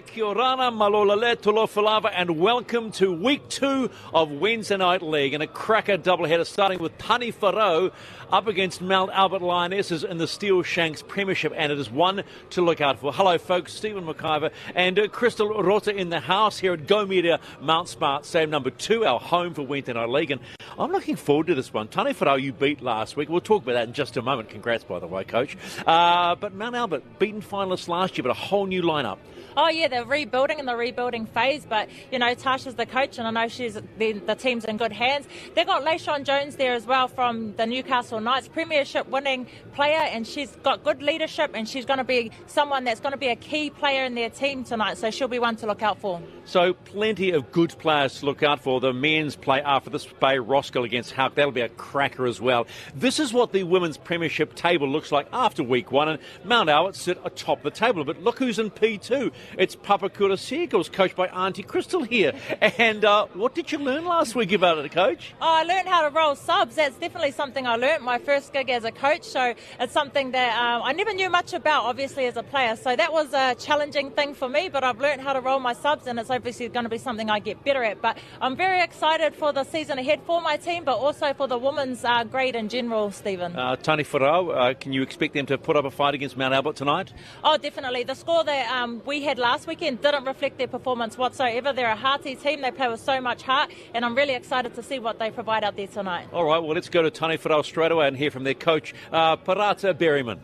Kia orana, malolale, tolofalava, and welcome to week 2 of Wednesday Night League and a cracker doubleheader starting with Taniwharau up against Mount Albert Lionesses in the Steele-Shanks Premiership, and it is one to look out for. Hello folks, Stephen McIver and Crystal Rota in the house here at Go Media Mount Smart Stadium number 2, our home for Wednesday Night League, and I'm looking forward to this one. Taniwharau you beat last week. We'll talk about that in just a moment. Congrats, by the way, Coach. But Mount Albert, beaten finalists last year, but a whole new lineup. Oh, yeah, they're rebuilding in the rebuilding phase, but, you know, Tasha's the coach, and I know the team's in good hands. They've got Layshawn Jones there as well from the Newcastle Knights, Premiership winning player, and she's got good leadership, and she's going to be someone that's going to be a key player in their team tonight, so she'll be one to look out for. So plenty of good players to look out for. The men's play after this, Bay Roskill against Houck. That'll be a cracker as well. This is what the women's premiership table looks like after week 1, and Mount Albert sit atop the table. But look who's in P2. It's Papakura Seagulls, coached by Auntie Crystal here. And what did you learn last week about it, Coach? Oh, I learned how to roll subs. That's definitely something I learned. My first gig as a coach, so it's something that I never knew much about, obviously, as a player. So that was a challenging thing for me, but I've learned how to roll my subs, and it's obviously going to be something I get better at. But I'm very excited for the season ahead for my team, but also for the women's grade in general, Stephen. Taniwharau, can you expect them to put up a fight against Mount Albert tonight? Oh, definitely. The score that we had last weekend didn't reflect their performance whatsoever. They're a hearty team. They play with so much heart, and I'm really excited to see what they provide out there tonight. All right, well, let's go to Taniwharau straight away and hear from their coach, Parata Berryman.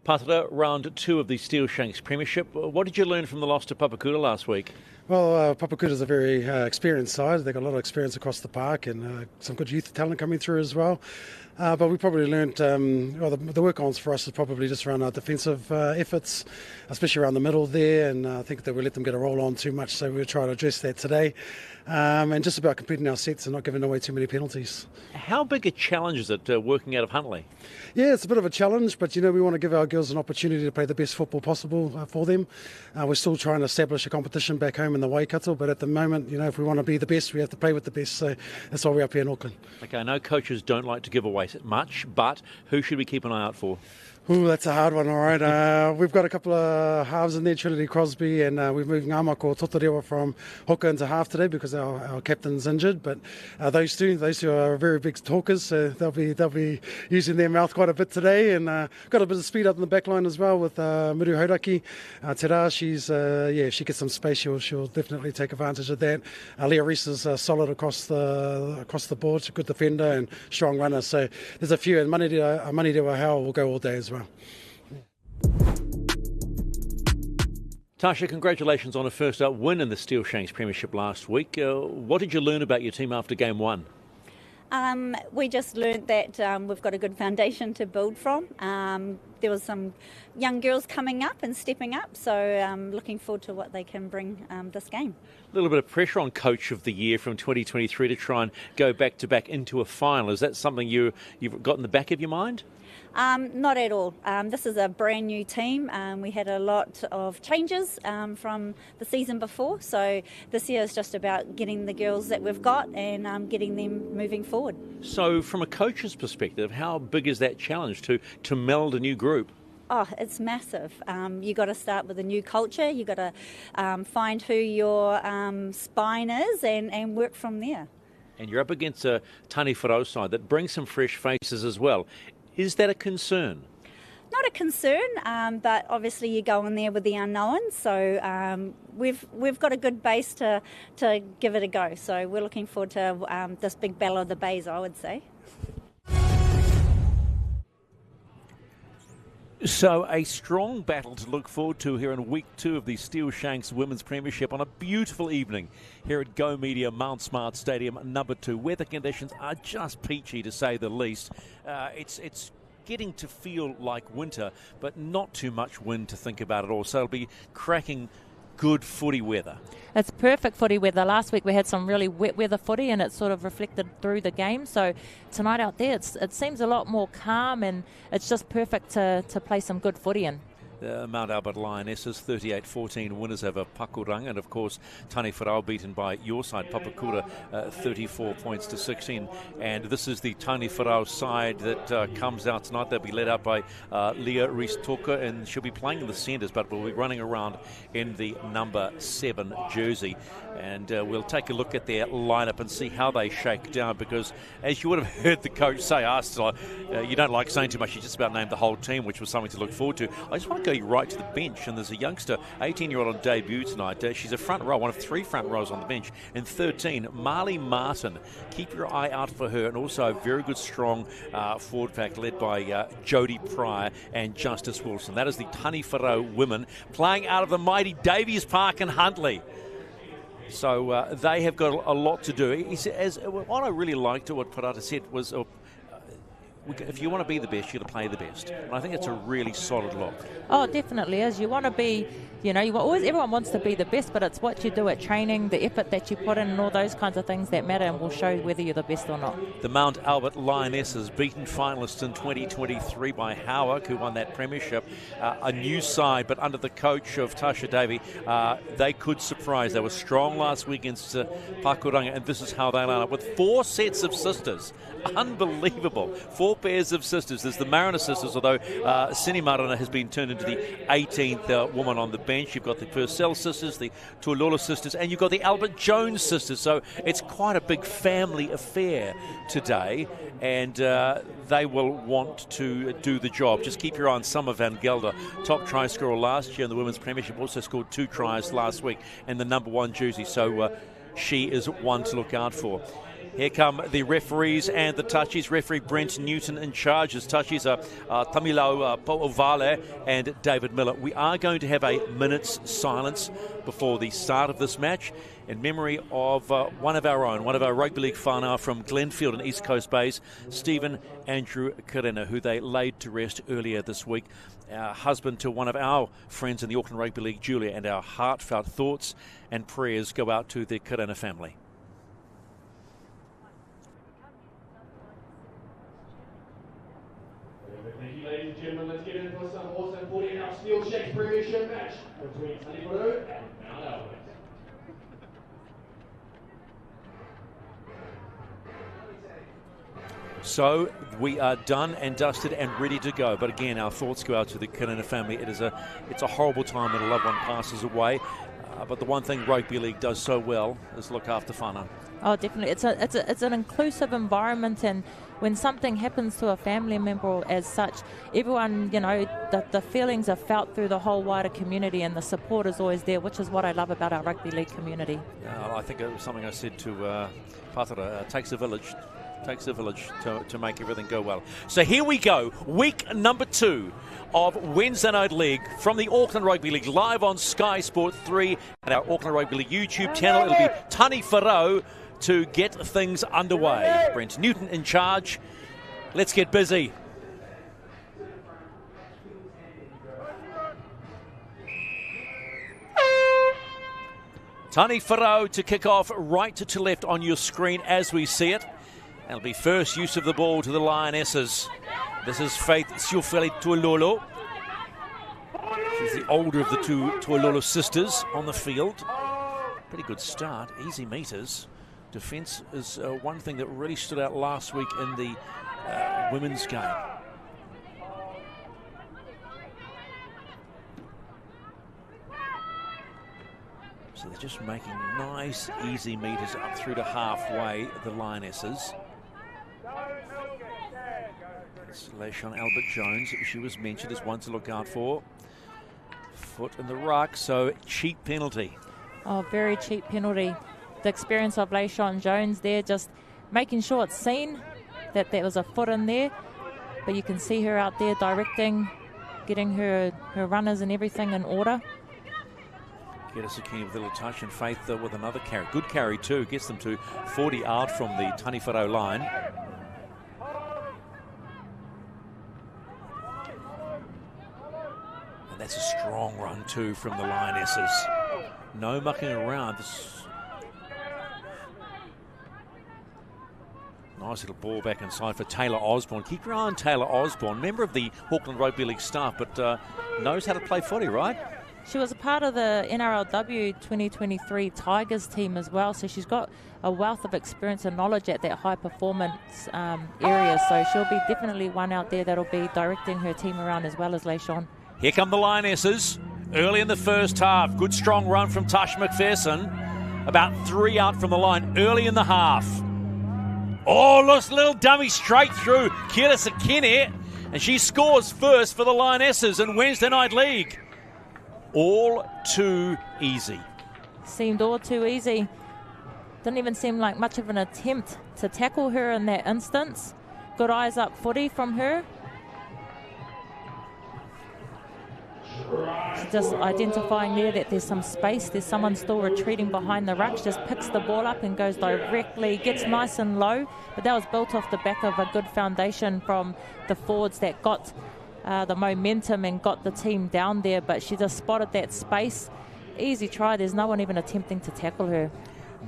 Patara, round 2 of the Steele-Shanks Premiership. What did you learn from the loss to Papakura last week? Well, Papakura is a very experienced side. They've got a lot of experience across the park and some good youth talent coming through as well. But we probably learnt, the work-ons for us is probably just around our defensive efforts, especially around the middle there, and I think that we let them get a roll on too much, so we'll try to address that today. And just about completing our sets and not giving away too many penalties. How big a challenge is it working out of Huntly? Yeah, it's a bit of a challenge, but we want to give our girls an opportunity to play the best football possible for them. We're still trying to establish a competition back home in the Waikato, but at the moment, if we want to be the best, we have to play with the best, so that's why we're up here in Auckland. Okay, I know coaches don't like to give away much, but who should we keep an eye out for? Ooh, that's a hard one, all right. We've got a couple of halves in there, Trinity Crosby, and we've moved Ngamako Totorewa from hooker into half today because our captain's injured. But those two are very big talkers, so they'll be using their mouth quite a bit today. And got a bit of speed up in the back line as well with Muru Hauraki. Te Rā, if she gets some space, she'll definitely take advantage of that. Leah Reese is solid across the board. She's a good defender and strong runner. So there's a few, and Manirewa Howell will go all day as well. Tasha, congratulations on a first up win in the Steele-Shanks Premiership last week. What did you learn about your team after game 1? We just learned that we've got a good foundation to build from. There was some young girls coming up and stepping up, so I'm looking forward to what they can bring this game. A little bit of pressure on Coach of the Year from 2023 to try and go back-to-back into a final. Is that something you've got in the back of your mind? Not at all. This is a brand new team. We had a lot of changes from the season before, so this year is just about getting the girls that we've got and getting them moving forward. So from a coach's perspective, how big is that challenge to meld a new group? Oh, it's massive. You got to start with a new culture. You got to find who your spine is and work from there. And you're up against a Taniwharau side that brings some fresh faces as well. Is that a concern? Not a concern, but obviously you go in there with the unknown. So we've got a good base to give it a go. So we're looking forward to this big battle of the bays, I would say. So a strong battle to look forward to here in week 2 of the Steele-Shanks Women's Premiership on a beautiful evening here at Go Media Mount Smart Stadium number 2. Weather conditions are just peachy to say the least. It's getting to feel like winter, but not too much wind to think about at all. So it'll be cracking good footy weather. It's perfect footy weather. Last week we had some really wet weather footy and it sort of reflected through the game. So tonight out there it seems a lot more calm and it's just perfect to play some good footy in. Mount Albert Lionesses 38-14 winners over Pakuranga, and of course Taniwharau beaten by your side, Papakura, 34 points to 16. And this is the Taniwharau side that comes out tonight. They'll be led up by Leah Rees-Toka, and she'll be playing in the centres, but will be running around in the number 7 jersey. And we'll take a look at their lineup and see how they shake down, because as you would have heard the coach say, you don't like saying too much, you just about named the whole team, which was something to look forward to. I just want to go right to the bench, and there's a youngster, 18-year-old on debut tonight. She's a front row, one of 3 front rows on the bench. And 13, Marley Martin. Keep your eye out for her, and also a very good, strong forward pack led by Jodie Pryor and Justice Wilson. That is the Taniwharau women playing out of the mighty Davies Park in Huntly. So they have got a lot to do. He said, what I really liked what Parata said was, if you want to be the best, you've got to play the best. And I think it's a really solid look. Oh, it definitely is. You want to be, everyone wants to be the best, but it's what you do at training, the effort that you put in, and all those kinds of things that matter, and will show whether you're the best or not. The Mount Albert Lionesses, beaten finalists in 2023 by Howick, who won that premiership. A new side, but under the coach of Tasha Davey, they could surprise. They were strong last week against Pakuranga, and this is how they line up with 4 sets of sisters. Unbelievable. 4 pairs of sisters. There's the Mariner sisters, although Sini Marana has been turned into the 18th woman on the bench. You've got the Purcell sisters, the Tuololo sisters, and you've got the Albert Jones sisters. So it's quite a big family affair today, and they will want to do the job. Just keep your eye on Summer Van Gelder, top try scorer last year in the Women's Premiership, also scored 2 tries last week in the number 1 jersey. So she is one to look out for. Here come the referees and the touchies. Referee Brent Newton in charge. As touchies are Tamilau Po'ovale and David Miller. We are going to have a minute's silence before the start of this match in memory of one of our own, one of our rugby league whānau from Glenfield and East Coast Bays, Stephen Andrew Karena, who they laid to rest earlier this week. Husband to one of our friends in the Auckland Rugby League, Julia, and our heartfelt thoughts and prayers go out to the Karena family. Thank you, ladies and gentlemen. Let's get into some awesome 14-hour Steele-Shanks Premiership match between Taniwharau and Mount Albert. So we are done and dusted and ready to go. But again, our thoughts go out to the Karena family. It's a horrible time when a loved one passes away. But the one thing rugby league does so well is look after whānau. Oh, definitely. It's an inclusive environment, and when something happens to a family member as such, everyone, the feelings are felt through the whole wider community, and the support is always there, which is what I love about our rugby league community. I think it was something I said to Patara, takes a village to make everything go well. So here we go, week number 2 of Wednesday Night League from the Auckland Rugby League, live on Sky Sport 3 and our Auckland Rugby League YouTube channel. It'll be Taniwharau to get things underway. Brent Newton in charge. Let's get busy. Taniwharau to kick off right to left on your screen as we see it. That'll be first use of the ball to the Lionesses. This is Faith Siofele Tuololo. She's the older of the 2 Tuololo sisters on the field. Pretty good start, easy meters. Defence is one thing that really stood out last week in the women's game. So they're just making nice, easy meters up through to halfway, the Lionesses. It's Lashon Albert Jones, she was mentioned as one to look out for. Foot in the ruck, so cheap penalty. Oh, very cheap penalty. The experience of Lashon Jones there, just making sure it's seen that there was a foot in there, but you can see her out there directing, getting her runners and everything in order. Sakini with a little touch, and Faith with another carry. Good carry too, gets them to 40 out from the Taniwharau line. And that's a strong run too from the Lionesses. No mucking around. Nice little ball back inside for Taylor Osborne. Keep your eye on Taylor Osborne, member of the Auckland Rugby League staff, but knows how to play footy, right? She was a part of the NRLW 2023 Tigers team as well, so she's got a wealth of experience and knowledge at that high performance area, so she'll be definitely one out there that'll be directing her team around as well as Leishon. Here come the Lionesses early in the first half. Good strong run from Tasha McPherson. About 3 out from the line early in the half. Oh, look, little dummy straight through Kira Sakine, and she scores first for the Lionesses in Wednesday Night League. All too easy. Seemed all too easy. Didn't even seem like much of an attempt to tackle her in that instance. Good eyes up footy from her. Just identifying there that there's some space, there's someone still retreating behind the ruck, just picks the ball up and goes directly, gets nice and low, but that was built off the back of a good foundation from the forwards that got the momentum and got the team down there, but she just spotted that space. Easy try, there's no one even attempting to tackle her.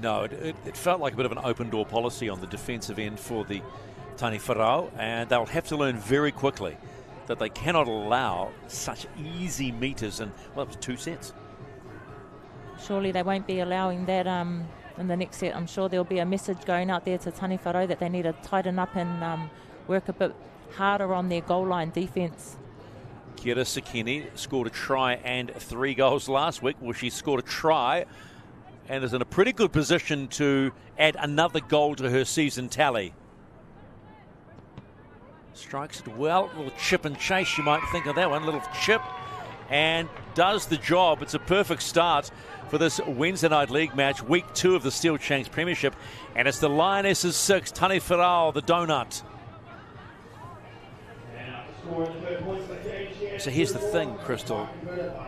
No, it felt like a bit of an open door policy on the defensive end for the Taniwharau, and they'll have to learn very quickly that they cannot allow such easy meters, and well, it was 2 sets. Surely they won't be allowing that in the next set. I'm sure there'll be a message going out there to Taniwharau that they need to tighten up and work a bit harder on their goal line defence. Kira Sakine scored a try and 3 goals last week. Well, she scored a try and is in a pretty good position to add another goal to her season tally. Strikes it well, a little chip and chase, you might think of that one, little chip, and does the job. It's a perfect start for this Wednesday Night League match, week 2 of the Steele-Shanks Premiership, and it's the Lionesses 6, Taniwharau the donut. So here's the thing, Crystal,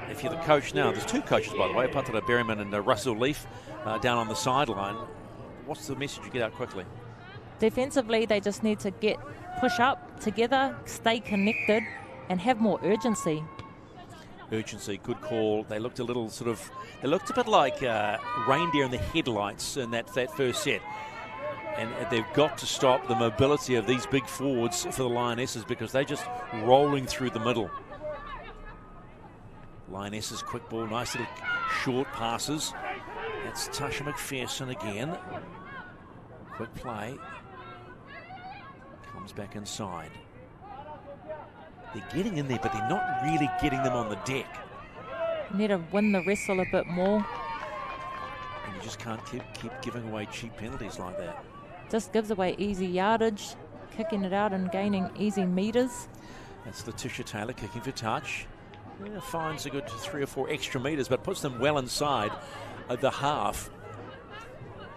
if you're the coach now, there's 2 coaches by the way, Patara Berryman and Russell Leaf down on the sideline. What's the message you get out quickly? Defensively, they just need to push up together, stay connected, and have more urgency. Urgency, good call. They looked a little they looked a bit like reindeer in the headlights in that first set. And they've got to stop the mobility of these big forwards for the Lionesses because they're just rolling through the middle. Lionesses, quick ball, nice little short passes. That's Tasha McPherson again. Quick play. Comes back inside. They're getting in there, but they're not really getting them on the deck. You need to win the wrestle a bit more. And you just can't keep giving away cheap penalties like that. Just gives away easy yardage, kicking it out and gaining easy meters. That's Letitia Taylor kicking for touch. Yeah, finds a good 3 or 4 extra meters, but puts them well inside the half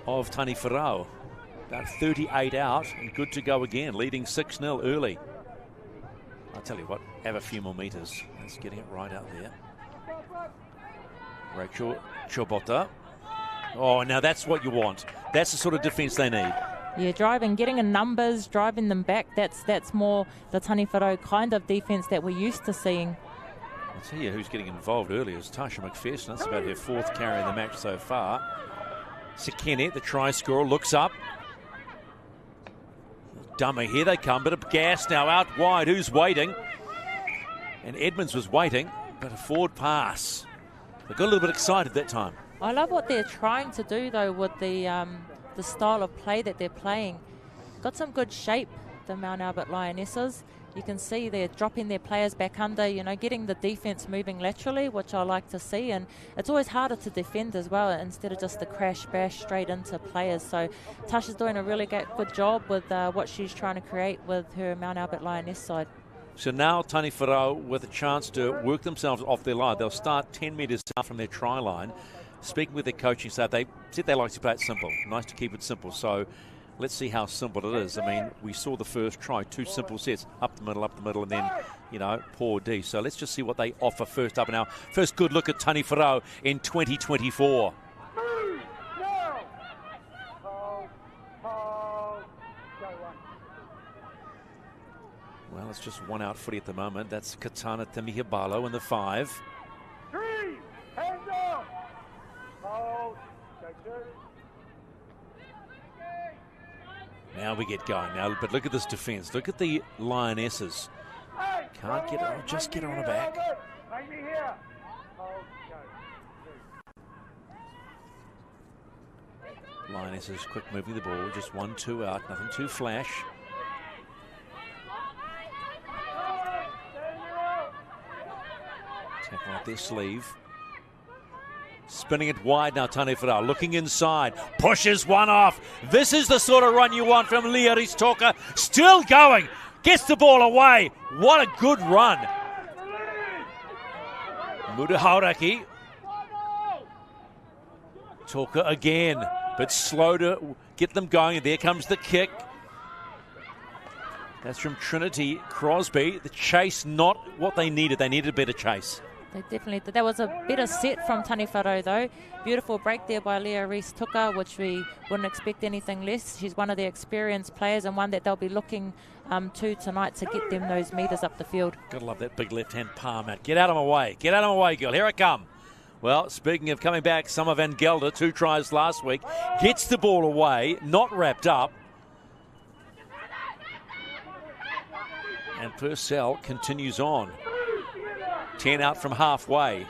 of Taniwharau. About 38 out and good to go again, leading 6-0 early. I'll tell you what, have a few more meters. That's getting it right out there. Rachel Chobota. Oh, now that's what you want. That's the sort of defence they need. Yeah, getting in numbers, driving them back. That's more the Taniwharau kind of defence that we're used to seeing. I'll tell you who's getting involved early is Tasha McPherson. That's about her 4th carry in the match so far. Sakine, the try scorer, looks up. Dummy, here they come, bit of gas now out wide. Who's waiting? And Edmonds was waiting, but a forward pass. They got a little bit excited that time. I love what they're trying to do though with the style of play that they're playing. Got some good shape, the Mount Albert Lionesses. You can see they're dropping their players back under, getting the defence moving laterally, which I like to see. And it's always harder to defend as well, instead of just the crash bash straight into players. So Tasha's doing a really good job with what she's trying to create with her Mount Albert Lioness side. So now Taniwharau with a chance to work themselves off their line. They'll start 10 metres out from their try line. Speaking with their coaching staff, they said they like to play it simple. Nice to keep it simple. So let's see how simple it is. I mean, we saw the first try, 2 simple sets, up the middle, and then, poor D. So let's just see what they offer first up now. First good look at Taniwharau in 2024. Well, it's just 1 out footy at the moment. That's Katana Tamihabalo in the 5. 3, hands up. Hold, go 2. Now we get going. Now, but look at this defence. Look at the Lionesses. Can't get it. Just get on her back. Lionesses quick moving the ball. Just 1-2 out. Nothing too flash. Tackle up their sleeve. Spinning it wide now, Taniwharau looking inside, pushes one off. This is the sort of run you want from Leah Ristoka. Still going, gets the ball away. What a good run. Mudahauraki. Toka again, but slow to get them going. There comes the kick. That's from Trinity Crosby. The chase, not what they needed. They needed a better chase. They definitely did. That was a better set from Taniwharau though. Beautiful break there by Leah Ristoka, which we wouldn't expect anything less. She's one of the experienced players and one that they'll be looking to tonight to get them those metres up the field. Gotta love that big left-hand palm out. Get out of my way. Get out of my way, girl. Here I come. Well, speaking of coming back, Summer Van Gelder, 2 tries last week, gets the ball away, not wrapped up. And Purcell continues on. 10 out from halfway.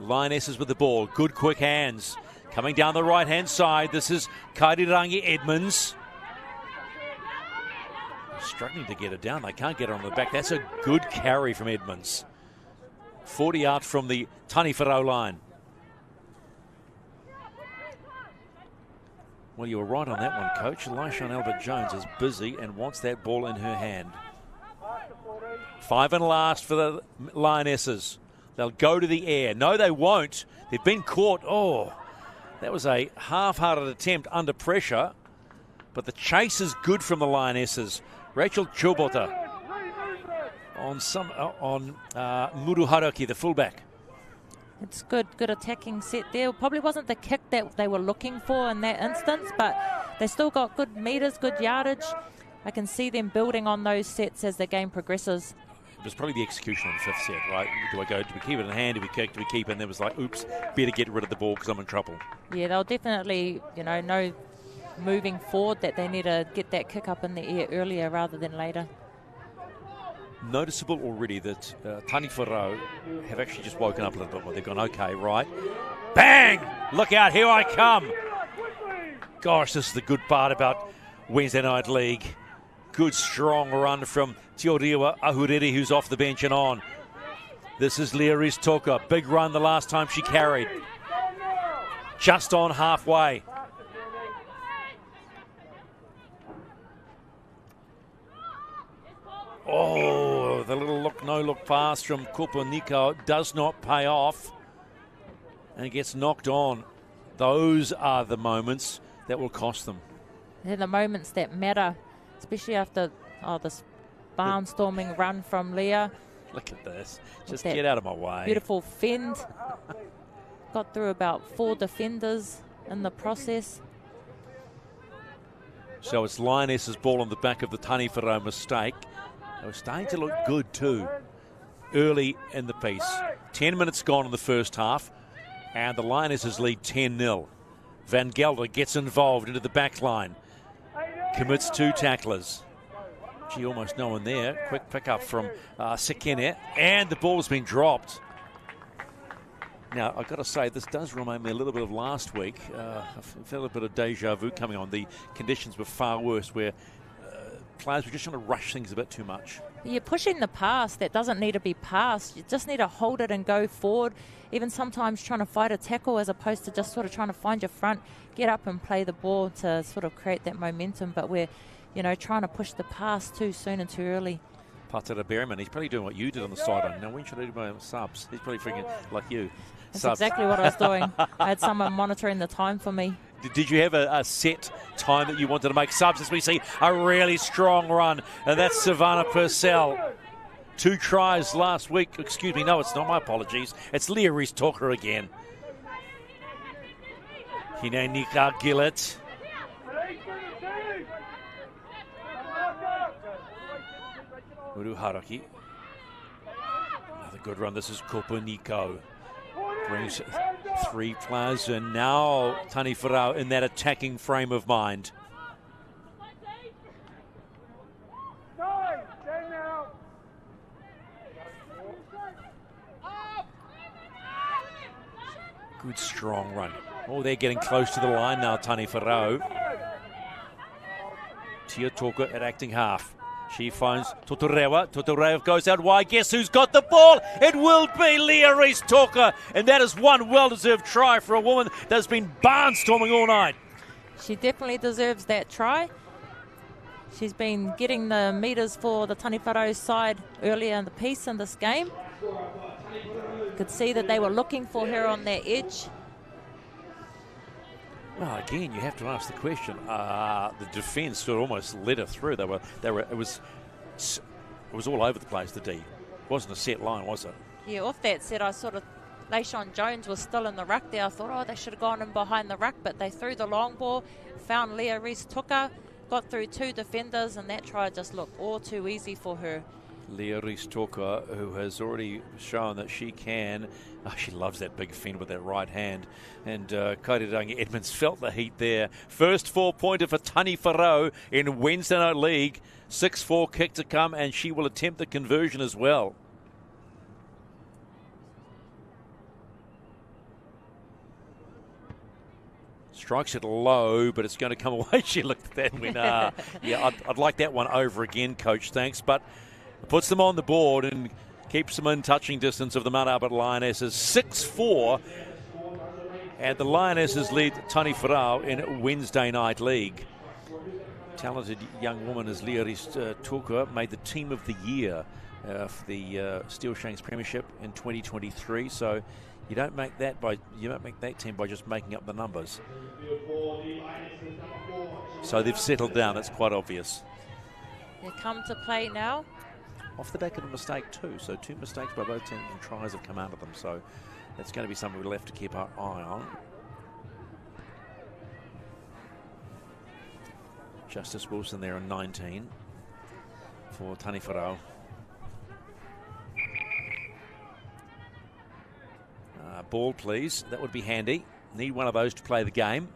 Lionesses with the ball. Good quick hands. Coming down the right-hand side. This is Kairirangi Edmonds. Struggling to get it down. They can't get it on the back. That's a good carry from Edmonds. 40 out from the Taniwharau line. Well, you were right on that one, Coach. Lyshawn Albert-Jones is busy and wants that ball in her hand. 5 and last for the Lionesses. They'll go to the air. No, they won't. They've been caught. Oh, that was a half-hearted attempt under pressure. But the chase is good from the Lionesses. Rachel Chobota on Mudahauraki, the fullback. It's good attacking set there. Probably wasn't the kick that they were looking for in that instance, but they still got good metres, good yardage. I can see them building on those sets as the game progresses. It was probably the execution on the 5th set, right? Do we keep it in hand? Do we kick? Do we keep it? And there was like, oops, better get rid of the ball because I'm in trouble. Yeah, they'll definitely, know moving forward that they need to get that kick up in the air earlier rather than later. Noticeable already that Taniwharau have actually just woken up a little bit more. They've gone, okay, right. Bang! Look out, here I come. Gosh, this is the good part about Wednesday Night League. Good, strong run from Teoriwa Ahuriri, who's off the bench and on. This is Leah Ristoka. Big run the last time she carried. Just on halfway. Oh, the little no-look pass from Koponiko does not pay off and gets knocked on. Those are the moments that will cost them. They're the moments that matter, especially after this barnstorming run from Leah. Look at this. Just get out of my way. Beautiful fend. Got through about 4 defenders in the process. So it's Lionesses' ball on the back of the Taniwharau mistake. They were starting to look good too early in the piece. 10 minutes gone in the first half, and the Lionesses lead 10-0. Van Gelder gets involved into the back line. Commits 2 tacklers. Gee, almost no one there. Quick pick up from Sekene, and the ball's been dropped. Now, I've got to say, this does remind me a little bit of last week. I felt a bit of deja vu coming on. The conditions were far worse, where players were just trying to rush things a bit too much. You're pushing the pass that doesn't need to be passed. You just need to hold it and go forward. Even sometimes trying to fight a tackle as opposed to just sort of trying to find your front, get up and play the ball to sort of create that momentum. But we're, trying to push the pass too soon and too early. Patera Berryman, he's probably doing what you did on the sideline. Now, when should I do my subs? He's probably freaking like you. That's subs. Exactly what I was doing. I had someone monitoring the time for me. Did you have a set time that you wanted to make subs as we see a really strong run? And that's Savannah Purcell. 2 tries last week. Excuse me, no, it's not. My apologies. It's Leah Ristoka again. Hinenika Gillett. Mudahauraki. Another good run. This is Koponiko. Brings 3 players, and now Taniwharau in that attacking frame of mind. Good strong run. Oh, they're getting close to the line now, Taniwharau. Tia Toka at acting half. She finds Totorewa. Totorewa goes out wide. Guess who's got the ball? It will be Leah Rees-Toka. And that is one well-deserved try for a woman that's been barnstorming all night. She definitely deserves that try. She's been getting the metres for the Taniwharau side earlier in the piece in this game. Could see that they were looking for her on that edge. Well, again, you have to ask the question. The defence sort of almost let her through. It was all over the place. The D, it wasn't a set line, was it? Yeah, off that set, I sort of, Leishon Jones was still in the ruck there. I thought, oh, they should have gone in behind the ruck, but they threw the long ball, found Leah Rees-Toka, got through 2 defenders, and that try just looked all too easy for her. Leah Rees-Toka, who has already shown that she can. Oh, she loves that big fend with that right hand. And Kairangi Edmonds felt the heat there. First 4-pointer for Taniwharau in Wednesday Night League. 6-4 kick to come, and she will attempt the conversion as well. Strikes it low, but it's going to come away. She looked at that and went, yeah, I'd like that one over again, Coach, thanks. But puts them on the board and keeps them in touching distance of the Mount Albert Lionesses. 6-4, and the Lionesses lead Taniwharau in Wednesday Night League. Talented young woman as Leah Rees-Toka made the Team of the Year for the Steele-Shanks Premiership in 2023. So you don't make that team by just making up the numbers. So they've settled down. It's quite obvious. They come to play now. Off the back of a mistake too. So 2 mistakes by both teams and tries have come out of them. So that's going to be something we'll have to keep our eye on. Justice Wilson there in 19 for Taniwharau. Ball, please. That would be handy. Need one of those to play the game.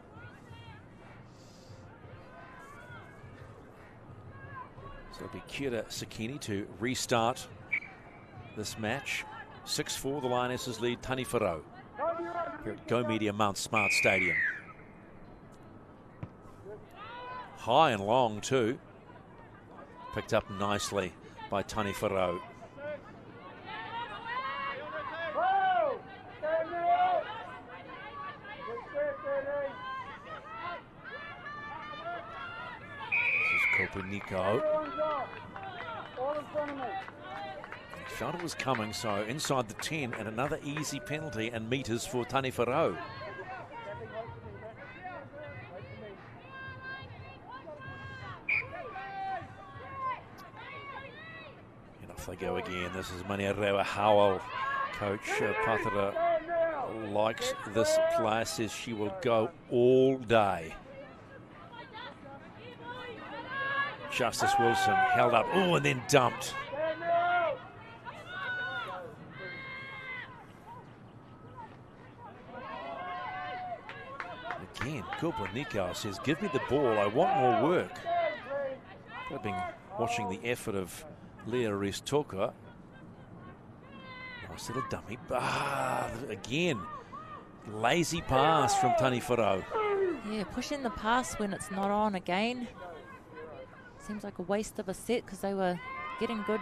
So it'll be Kira Sakini to restart this match. 6-4, the Lionesses lead Taniwharau here at Go Media Mount Smart Stadium. High and long too. Picked up nicely by Taniwharau. Nico. He felt it was coming, so inside the 10 and another easy penalty and meters for Taniwharau. And off they go again. This is Maniarewa Howell. Coach Patara likes this player, says she will go all day. Justice Wilson held up, oh, and then dumped. Again, Kupanikau says, give me the ball, I want more work. I've been watching the effort of Leah Rees-Toka. Nice little dummy. Again, lazy pass from Taniwharau. Yeah, pushing the pass when it's not on again. Seems like a waste of a set because they were getting good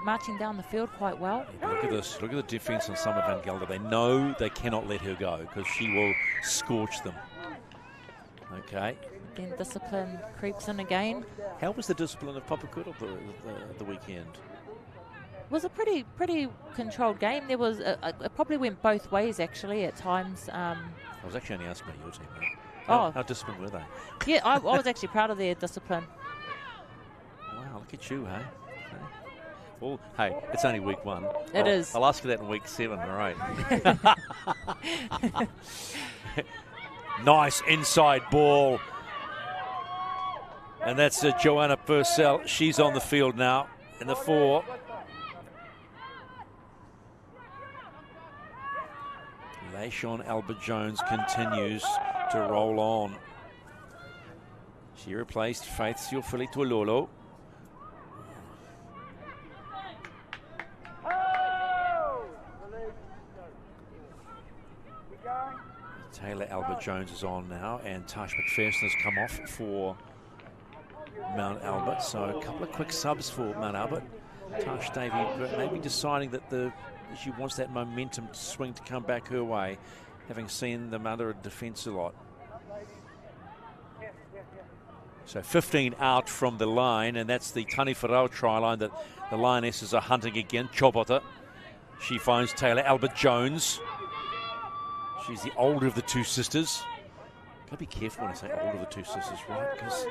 marching down the field quite well. Look at this. Look at the defence on Summer Van Gelder. They know they cannot let her go because she will scorch them. Okay. Then discipline creeps in again. How was the discipline of Papakura the weekend? It was a pretty controlled game. There was it probably went both ways actually at times. I was actually only asking about your team, mate. How disciplined were they? Yeah, I was actually proud of their discipline. Wow, look at you, hey? Well, hey, it's only week 1. It is. I'll ask you that in week 7, all right? Nice inside ball. And that's Joanna Purcell. She's on the field now in the 4. Leishon Albert-Jones continues to roll on. She replaced Faith Siofili-Tuilolo. Taylor Albert-Jones is on now, and Tash McPherson has come off for Mount Albert. So a couple of quick subs for Mount Albert. Tash Davey maybe deciding that she wants that momentum swing to come back her way, having seen them under defence a lot. So 15 out from the line, and that's the Taniwharau try line that the Lionesses are hunting again. Chobota. She finds Taylor Albert-Jones. She's the older of the two sisters. Gotta be careful when I say older of the two sisters, right? Because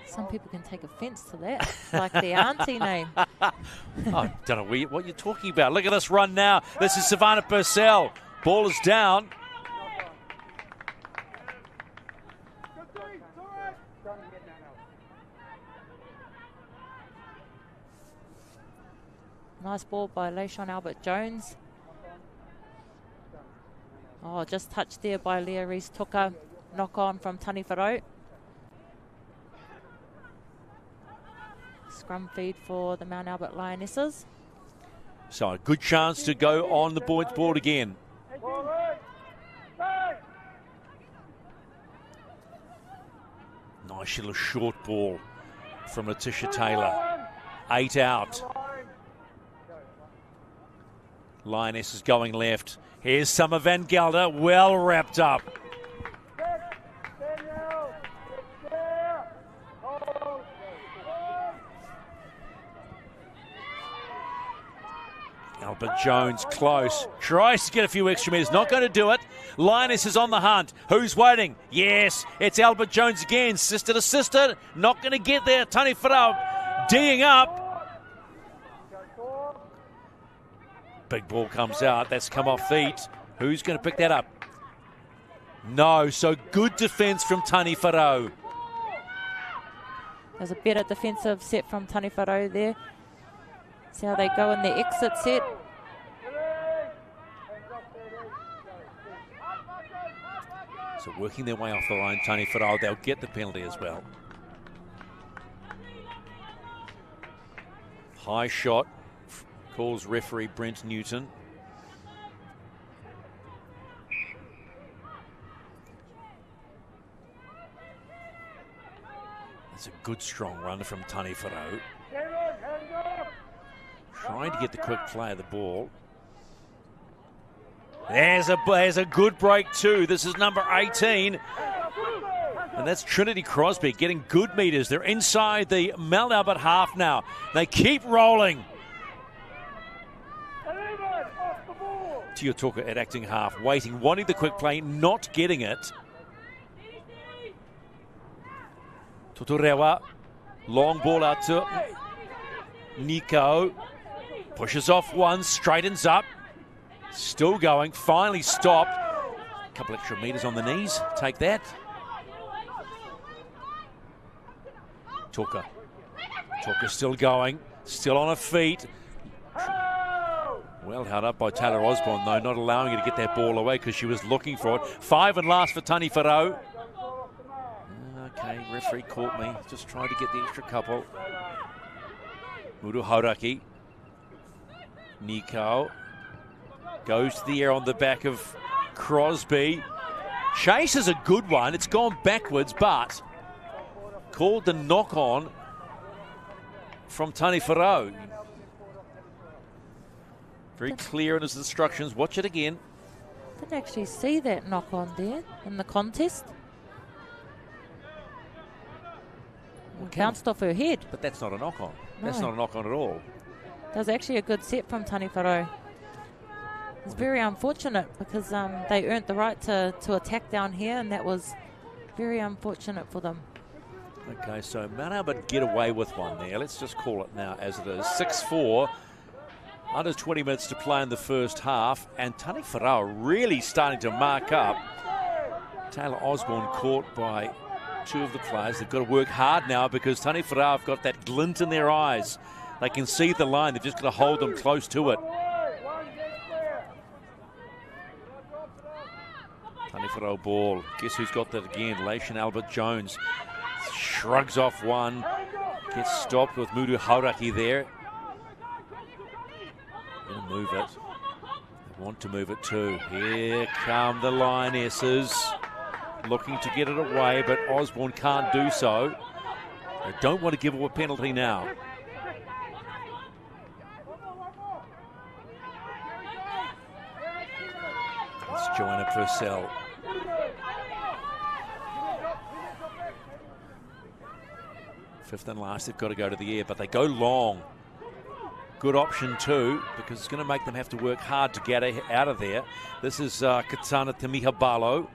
some people can take offence to that, like the auntie name. I don't know what you're talking about. Look at this run now. This is Savannah Purcell. Ball is down. Nice ball by Leishon Albert-Jones. Oh, just touched there by Leah Rees-Tucker. Knock on from Taniwharau. Scrum feed for the Mount Albert Lionesses. So a good chance to go on the points board again. Nice little short ball from Letitia Taylor. 8 out. Lionesses going left. Here's Summer Van Gelder, well wrapped up. Albert-Jones close, tries to get a few extra metres, not going to do it. Lioness is on the hunt. Who's waiting? Yes, it's Albert-Jones again, sister to sister, not going to get there. Taniwharau D'ing up. Big ball comes out. That's come off feet. Who's going to pick that up? No. So good defence from Taniwharau. There's a better defensive set from Taniwharau there. See how they go in the exit set. So working their way off the line, Taniwharau, they'll get the penalty as well. High shot. Calls referee Brent Newton. That's a good strong run from Taniwharau. Trying to get the quick play of the ball. There's a good break too. This is number 18. And that's Trinity Crosby getting good meters. They're inside the Mount Albert half now. They keep rolling. Tiotoka at acting half, waiting, wanting the quick play, not getting it. Tuturewa, long ball out to Nico. Pushes off one, straightens up. Still going, finally stopped. A couple extra metres on the knees, take that. Tuka still going, still on her feet. Well held up by Taylor Osborne, though, not allowing her to get that ball away because she was looking for it. 5 and last for Taniwharau. Okay, referee caught me. Just tried to get the extra couple. Muru Hauraki. Nico goes to the air on the back of Crosby. Chase is a good one. It's gone backwards, but called the knock-on from Taniwharau. Very clear in his instructions. Watch it again. Didn't actually see that knock on there in the contest. It bounced off her head. But that's not a knock on. No. That's not a knock on at all. That was actually a good set from Taniwharau. It's very unfortunate because they earned the right to attack down here, and that was very unfortunate for them. Okay, so Mount Albert get away with one there. Let's just call it now as it is. 6-4. Under 20 minutes to play in the first half, and Taniwharau really starting to mark up. Taylor Osborne caught by 2 of the players. They've got to work hard now because Taniwharau have got that glint in their eyes. They can see the line. They've just got to hold them close to it. Taniwharau ball. Guess who's got that again? Laishan Albert-Jones shrugs off one. Gets stopped with Mudu Hauraki there. Gonna move it. They want to move it too. Here come the Lionesses. Looking to get it away, but Osborne can't do so. They don't want to give away a penalty now. It's Joanna Purcell. Fifth and last, they've got to go to the air, but they go long. Good option too, because it's going to make them have to work hard to get out of there. This is Katana Tamihabalo.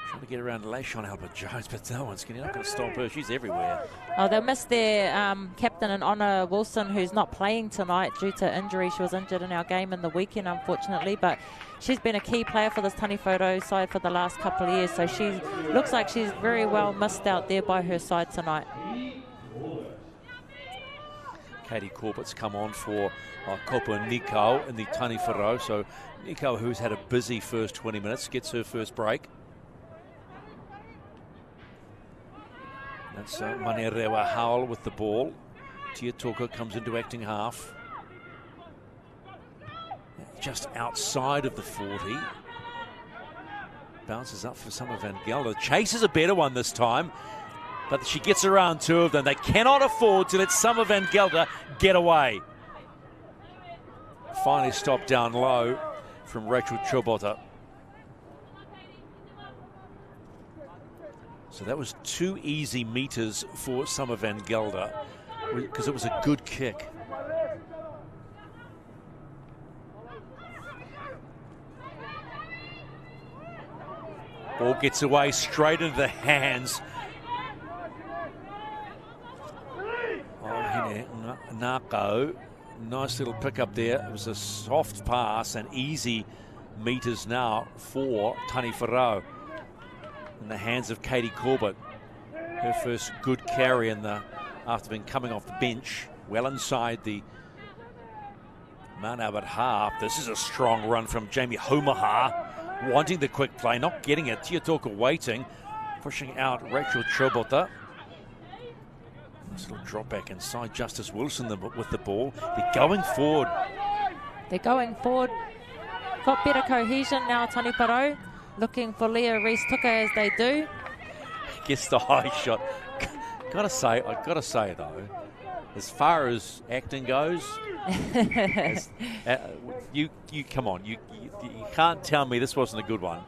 Trying to get around Laishan Albert-Jones, but no one's not going to stop her. She's everywhere. Oh, they'll miss their captain and Honor Wilson, who's not playing tonight due to injury. She was injured in our game in the weekend, unfortunately, but she's been a key player for this Taniwharau side for the last couple of years, so she looks like she's very well missed out there by her side tonight. Katie Corbett's come on for Kopa Nikau in the Taniwharau, so Nikau, who's had a busy first 20 minutes, gets her first break. That's Manerewa Howell with the ball. Tia Toka comes into acting half. Just outside of the 40. Bounces up for Summer Van Gelder. Chases a better one this time, but she gets around two of them. They cannot afford to let Summer Van Gelder get away. Finally stopped down low from Rachel Chobota. So that was 2 easy meters for Summer Van Gelder because it was a good kick. Ball gets away straight into the hands of Nako. Nice little pick up there. It was a soft pass and easy meters now for Taniwharau. In the hands of Katie Corbett. Her first good carry after being coming off the bench. Well inside the Mount Albert half. This is a strong run from Jamie Homaha. Wanting the quick play, not getting it. Tia Toka waiting. Pushing out Rachel Chobota. Nice little drop back inside. Justice Wilson with the ball. They're going forward. They're going forward. Got better cohesion now, Taniwharau. Looking for Leah Rees-Tuka as they do. Gets the high shot. I've got to say though, as far as acting goes, you come on, you can't tell me this wasn't a good one.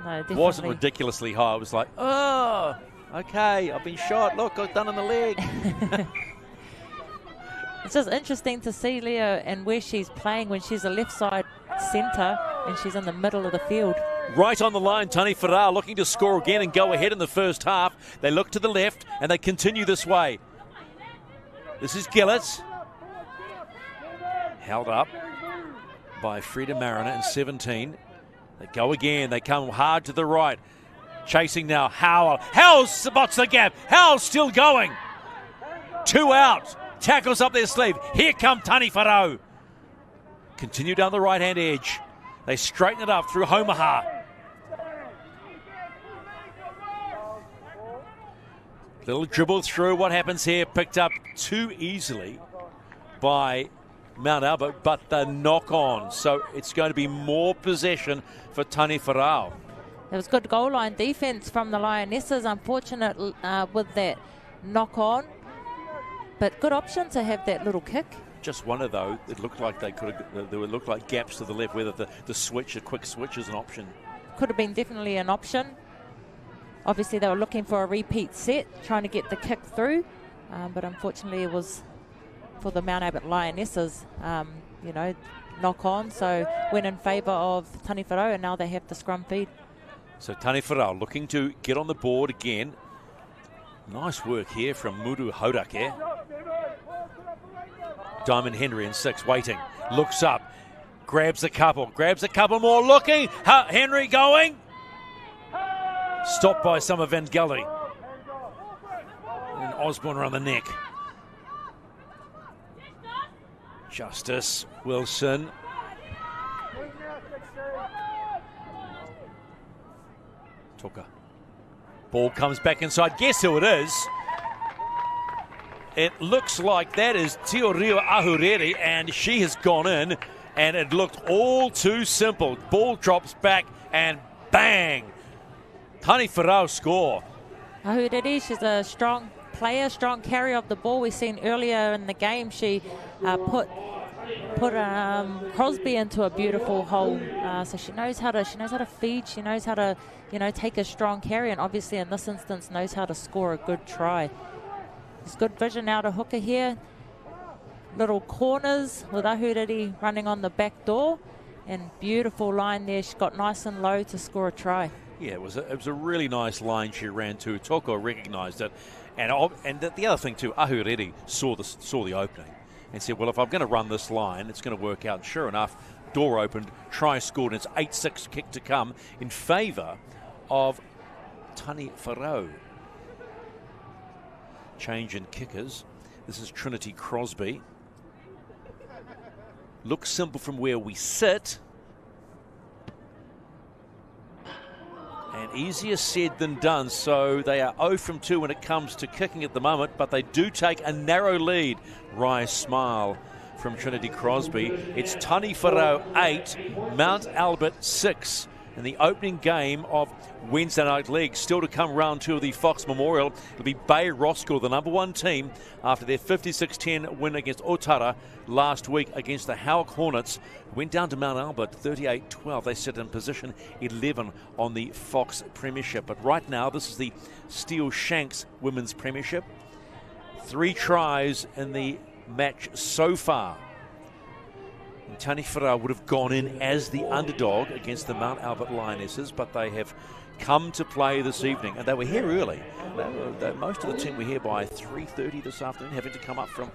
No, definitely. It wasn't ridiculously high. I was like, oh, okay, I've been shot. Look, got done in the leg. It's just interesting to see Leah and where she's playing when she's a left side centre and she's in the middle of the field. Right on the line, Taniwharau looking to score again and go ahead in the first half. They look to the left and they continue this way. This is Gillett. Held up by Frida Mariner in 17. They go again. They come hard to the right. Chasing now Howell. Howell spots the gap. Howell still going. 2 out. Tackles up their sleeve. Here come Taniwharau. Continue down the right-hand edge. They straighten it up through Homaha. Little dribble through. What happens here? Picked up too easily by Mount Albert, but the knock on. So it's going to be more possession for Taniwharau. There was good goal line defence from the Lionesses. Unfortunate with that knock on, but good option to have that little kick. Just one of those. It looked like they could have. There would look like gaps to the left. Whether the switch, a quick switch, is an option. Could have been definitely an option. Obviously, they were looking for a repeat set, trying to get the kick through, but unfortunately, it was for the Mount Albert Lionesses. Knock on. So went in favour of Taniwharau, and now they have the scrum feed. So Taniwharau looking to get on the board again. Nice work here from Mudu Hauraki. Diamond Henry in 6, waiting, looks up, grabs a couple more, looking, Henry going. Stopped by Summer Van Gelder. And Osborne around the neck. Justice Wilson. Tuka. Ball comes back inside. Guess who it is? It looks like that is Taniwharau Ahuriri, and she has gone in, and it looked all too simple. Ball drops back, and bang! Taniwharau score. Ahuriri, she's a strong player, strong carrier of the ball. We've seen earlier in the game she put Crosby into a beautiful hole. So she knows how to feed. She knows how to take a strong carry, and obviously in this instance knows how to score a good try. There's good vision out of hooker here. Little corners with Ahuriri running on the back door, and beautiful line there. She got nice and low to score a try. Yeah, it was a really nice line she ran to. Toko recognised it, and the other thing too, Ahuriri saw the opening and said, well, if I'm going to run this line, it's going to work out. And sure enough, door opened, try scored, and it's 8-6 kick to come in favour of Taniwharau. Change in kickers. This is Trinity Crosby. Looks simple from where we sit. And easier said than done, so they are 0 from 2 when it comes to kicking at the moment, but they do take a narrow lead. Wry smile from Trinity Crosby. It's Taniwharau 8, Mount Albert 6 in the opening game of Wednesday Night League. Still to come, round 2 of the Fox Memorial. It'll be Bay Roscoe, the number 1 team, after their 56-10 win against Otara last week against the Howk Hornets. Went down to Mount Albert 38-12. They sit in position 11 on the Fox Premiership. But right now, this is the Steele-Shanks Women's Premiership. 3 tries in the match so far. And Taniwharau would have gone in as the underdog against the Mount Albert Lionesses, but they have come to play this evening, and they were here early. Most of the team were here by 3:30 this afternoon, having to come up from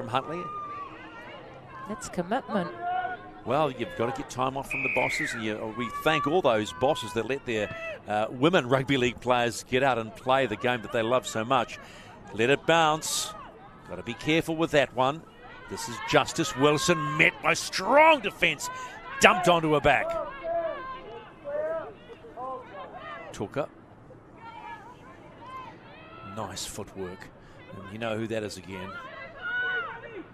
Huntley. That's commitment. Well, you've got to get time off from the bosses, and we thank all those bosses that let their women rugby league players get out and play the game that they love so much. Let it bounce. Got to be careful with that one. This is Justice Wilson, met by strong defence, dumped onto her back. Tuka. Nice footwork. And you know who that is again.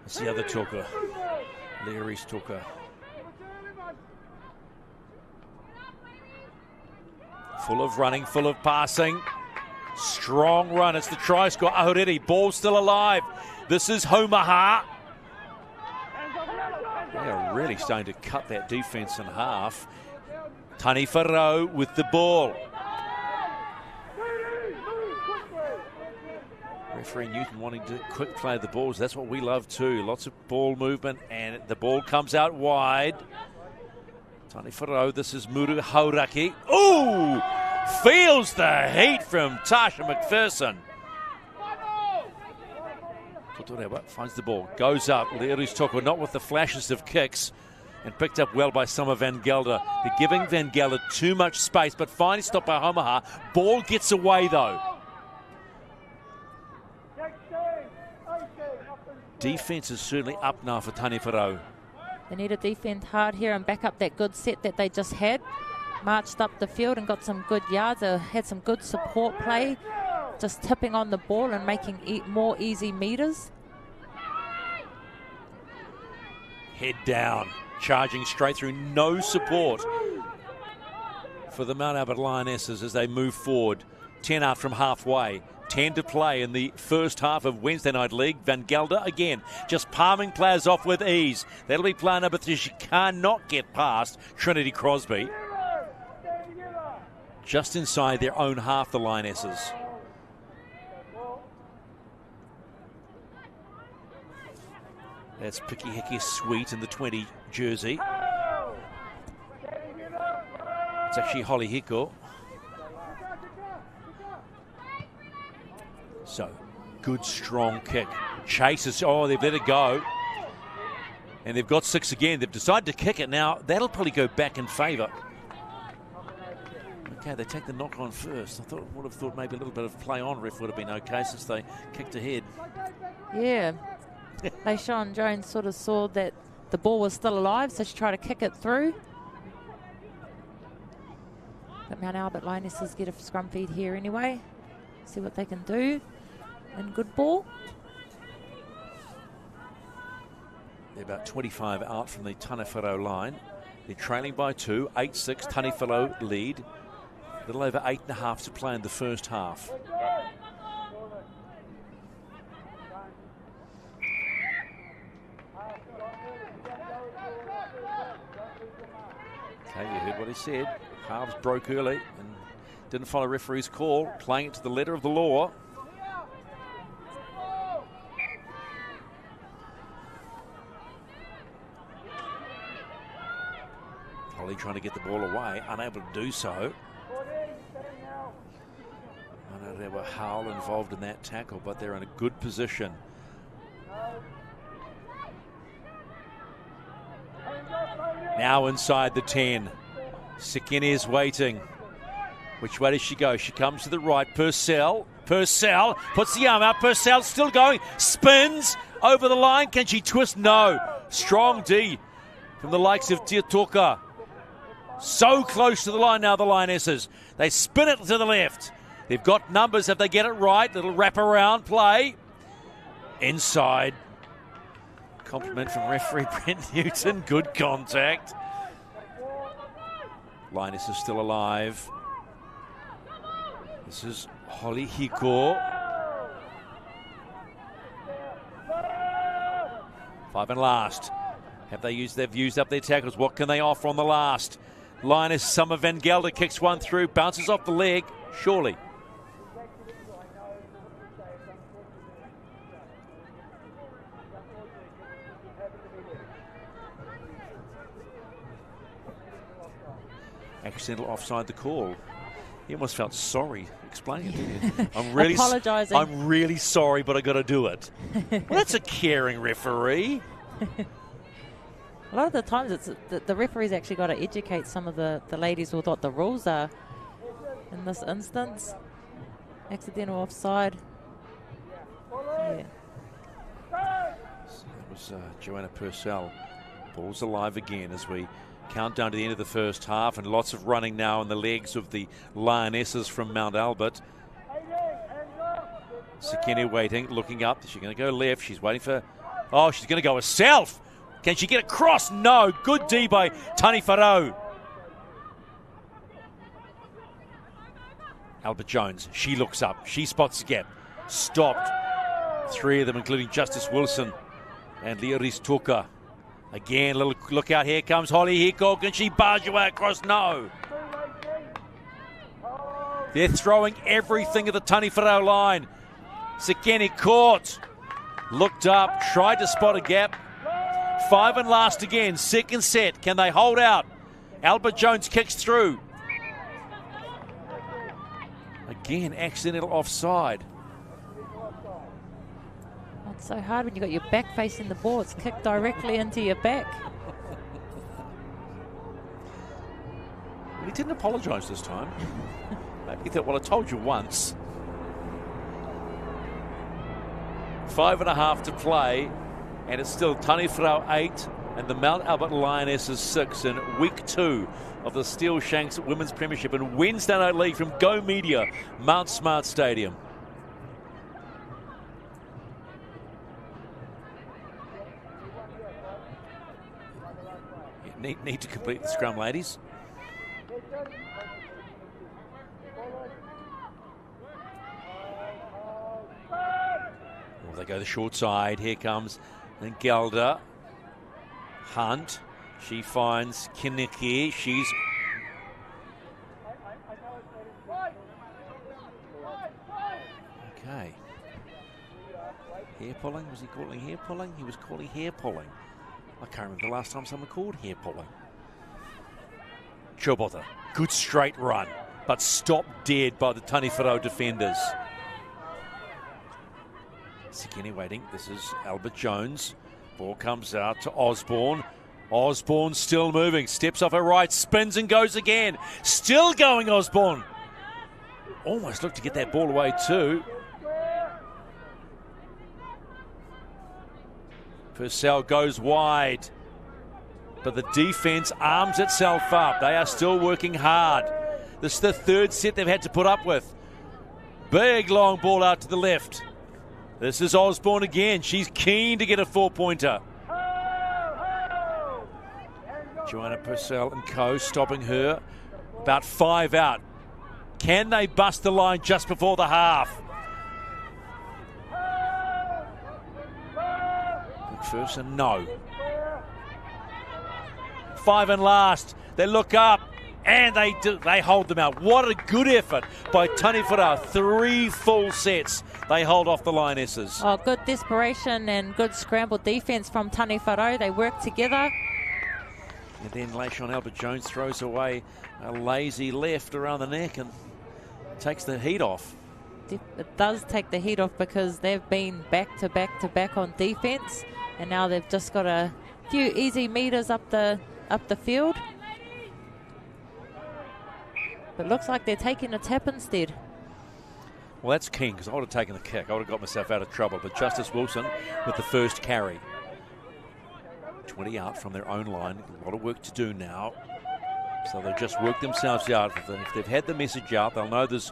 It's the other Tuka. Leary's Tuka. Full of running, full of passing. Strong run. It's the try score. Ahuriri, ball still alive. This is Homaha. They are really starting to cut that defence in half. Taniwharau with the ball. Referee Newton wanting to quick play the balls. That's what we love too. Lots of ball movement, and the ball comes out wide. Taniwharau, this is Muru Hauraki. Ooh! Feels the heat from Tasha McPherson. Totorewa finds the ball, goes up. Leary's Toko not with the flashes of kicks, and picked up well by Summer Van Gelder. They're giving Van Gelder too much space, but finally stopped by Homaha. Ball gets away though. Defence is certainly up now for Taniwharau. They need to defend hard here and back up that good set that they just had. Marched up the field and got some good yards. Had some good support play. Just tipping on the ball and making more easy meters. Head down, charging straight through, no support for the Mount Albert Lionesses as they move forward. 10 out from halfway. 10 to play in the first half of Wednesday Night League. Van Gelder again, just palming players off with ease. That'll be player number 3. She cannot get past Trinity Crosby. Just inside their own half, the Lionesses. That's Picky Hickey Sweet in the 20 jersey. It's actually Holly Hiko. So, good strong kick. Chases, oh, they've let it go. And they've got 6 again. They've decided to kick it now. That'll probably go back in favour. Okay, they take the knock on first. I would have thought maybe a little bit of play on ref would have been okay since they kicked ahead. Yeah. Layshawn Jones sort of saw that the ball was still alive, so she tried to kick it through. But Mount Albert Lionesses get a scrum feed here anyway. See what they can do. And good ball. They're about 25 out from the Taniwharau line. They're trailing by 2, 8-6, Taniwharau lead. A little over 8.5 to play in the first half. Okay, you heard what he said. Halves broke early and didn't follow referee's call, playing it to the letter of the law. Holly trying to get the ball away, unable to do so. I know there were Howell involved in that tackle, but they're in a good position. Now inside the 10. Sekine is waiting. Which way does she go? She comes to the right. Purcell puts the arm out. Purcell still going. Spins over the line. Can she twist? No. Strong D from the likes of Tietoka. So close to the line now, the Lionesses. They spin it to the left. They've got numbers if they get it right. Little wrap-around play. Inside. Compliment from referee Brent Newton. Good contact. Lioness is still alive. This is Holly Hiko. 5 and last. They've used up their tackles. What can they offer on the last? Lioness Summer Van Gelder kicks one through, bounces off the leg. Surely. Accidental offside the call. He almost felt sorry explaining it, didn't he? I'm really apologising. I'm really sorry, but I got to do it. Well, that's a caring referee. A lot of the times it's the referee's actually got to educate some of the ladies with what the rules are. In this instance, accidental offside. Yeah. That was Joanna Purcell. Ball's alive again as we count down to the end of the first half, and lots of running now in the legs of the Lionesses from Mount Albert. Sekine waiting, looking up. Is she going to go left? She's waiting for... Oh, she's going to go herself. Can she get across? No. Good D by Taniwharau. Albert Jones, she looks up. She spots the gap. Stopped. 3 of them, including Justice Wilson and Leoris Tuka. Again, little look out. Here comes Holly Hiko. Can she barge away across? No. They're throwing everything at the Taniwharau line. Sekine caught. Looked up. Tried to spot a gap. 5 and last again. Second set. Can they hold out? Albert Jones kicks through. Again, accidental offside. Not so hard when you've got your back facing the ball. It's kicked directly into your back. He didn't apologise this time. Maybe he thought, well, I told you once. 5.5 to play, and it's still Taniwharau 8 and the Mount Albert Lionesses 6 in week 2 of the Steele-Shanks Women's Premiership and Wednesday Night League from Go Media, Mount Smart Stadium. You need to complete the scrum, ladies. Well, they go the short side. Here comes Gelder. Hunt. She finds Kinnicky. She's... Okay. Hair pulling? Was he calling hair pulling? He was calling hair pulling. I can't remember the last time someone called hair pulling. Chobota. Good straight run, but stopped dead by the Taniwharau defenders. Sekine waiting. This is Albert Jones. Ball comes out to Osborne. Osborne still moving. Steps off her right. Spins and goes again. Still going, Osborne. Almost looked to get that ball away too. Purcell goes wide. But the defense arms itself up. They are still working hard. This is the third set they've had to put up with. Big long ball out to the left. This is Osborne again. She's keen to get a 4-pointer. Joanna Purcell and co stopping her. About 5 out. Can they bust the line just before the half? McPherson, no. 5 and last. They look up and they hold them out. What a good effort by Taniwharau. 3 full sets. They hold off the Lionesses. Oh, good desperation and good scramble defense from Taniwharau. They work together. And then Lashon Albert-Jones throws away a lazy left around the neck and takes the heat off. It does take the heat off because they've been back to back to back on defense, and now they've just got a few easy meters up the field. But looks like they're taking a tap instead. Well, that's keen because I would have taken the kick. I would have got myself out of trouble. But Justice Wilson with the first carry. 20 out from their own line. A lot of work to do now. So they'll just work themselves out. If they've had the message out, they'll know there's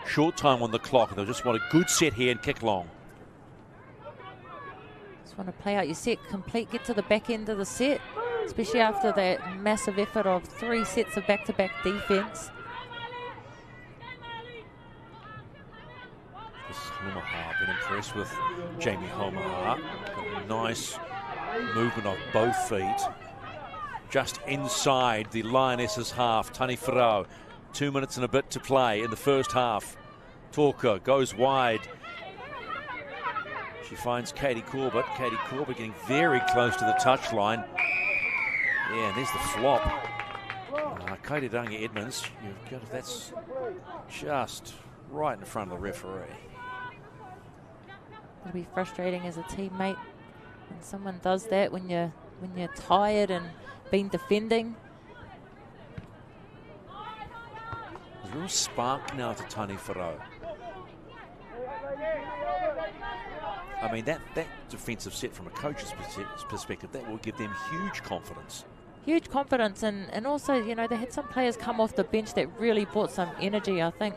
short time on the clock. And they'll just want a good set here and kick long. Just want to play out your set complete, get to the back end of the set, especially after that massive effort of 3 sets of back-to-back defense. This is Homaha. Been impressed with Jamie Homaha. Nice movement of both feet. Just inside the Lionesses' half. Taniwharau, 2 minutes and a bit to play in the first half. Talker goes wide. She finds Katie Corbett. Katie Corbett getting very close to the touchline. Yeah, and there's the flop. Katie Dunga-Edmonds, that's just right in front of the referee. It'll be frustrating as a teammate when someone does that when you're tired and been defending. There's a real spark now to Taniwharau. I mean, that defensive set from a coach's perspective, that will give them huge confidence. Huge confidence, and also, you know, they had some players come off the bench that really brought some energy. I think,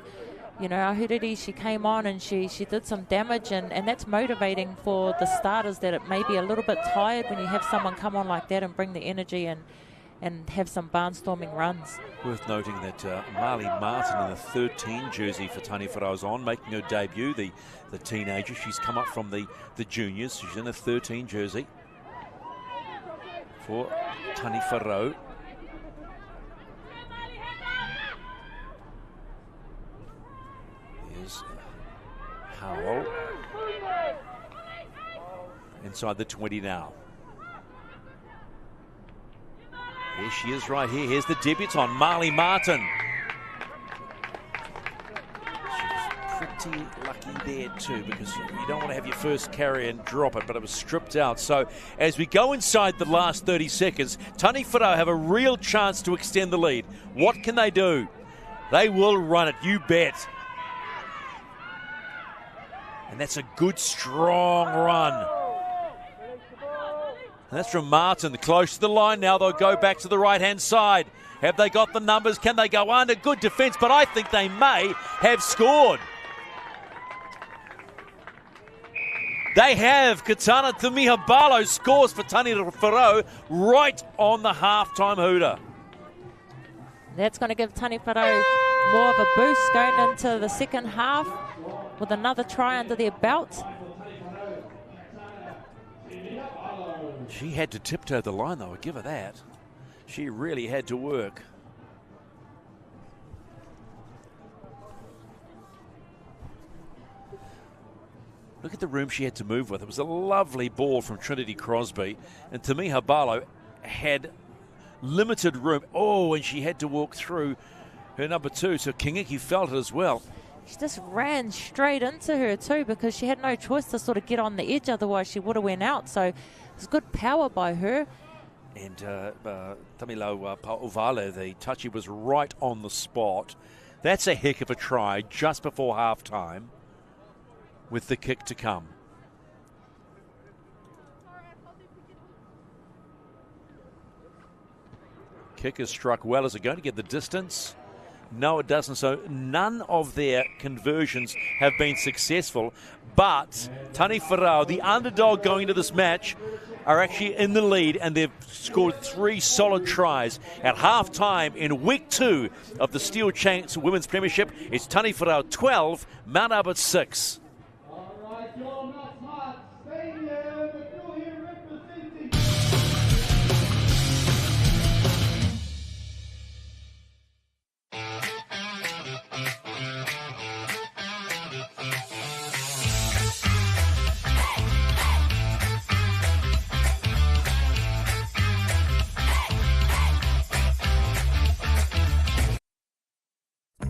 you know, Ahuriri, she came on and she did some damage, and that's motivating for the starters, that it may be a little bit tired when you have someone come on like that and bring the energy and have some barnstorming runs. Worth noting that Marley Martin in the 13 jersey for Taniwharau is on, making her debut, the teenager. She's come up from the juniors. She's in a 13 jersey for Taniwharau. Here's Howell. Inside the 20 now. Here she is right here. Here's the debutante, Marley Martin. She's pretty lucky there too, because you don't want to have your first carry and drop it, but it was stripped out. So as we go inside the last 30 seconds, Taniwharau have a real chance to extend the lead. What can they do? They will run it, you bet. And that's a good, strong run. And that's from Martin, close to the line now. They'll go back to the right-hand side. Have they got the numbers? Can they go under? Good defence, but I think they may have scored. They have. Katana Tumihabalo scores for Taniwharau right on the halftime hooter. That's going to give Taniwharau more of a boost going into the second half with another try under their belt. She had to tiptoe the line, though. I'll give her that. She really had to work. Look at the room she had to move with. It was a lovely ball from Trinity Crosby. And Tumihabalo had limited room. Oh, and she had to walk through her number 2. So Kingiki felt it as well. She just ran straight into her too, because she had no choice to sort of get on the edge. Otherwise, she would have went out. So it was good power by her. And Tamilau Pau'uvale, the touchy, was right on the spot. That's a heck of a try just before halftime with the kick to come. Kick is struck well. Is it going to get the distance? No, it doesn't. So none of their conversions have been successful. But Taniwharau, the underdog going into this match, are actually in the lead, and they've scored 3 solid tries. At half-time in week 2 of the Steele-Shanks Women's Premiership, it's Taniwharau 12, Mount Albert 6.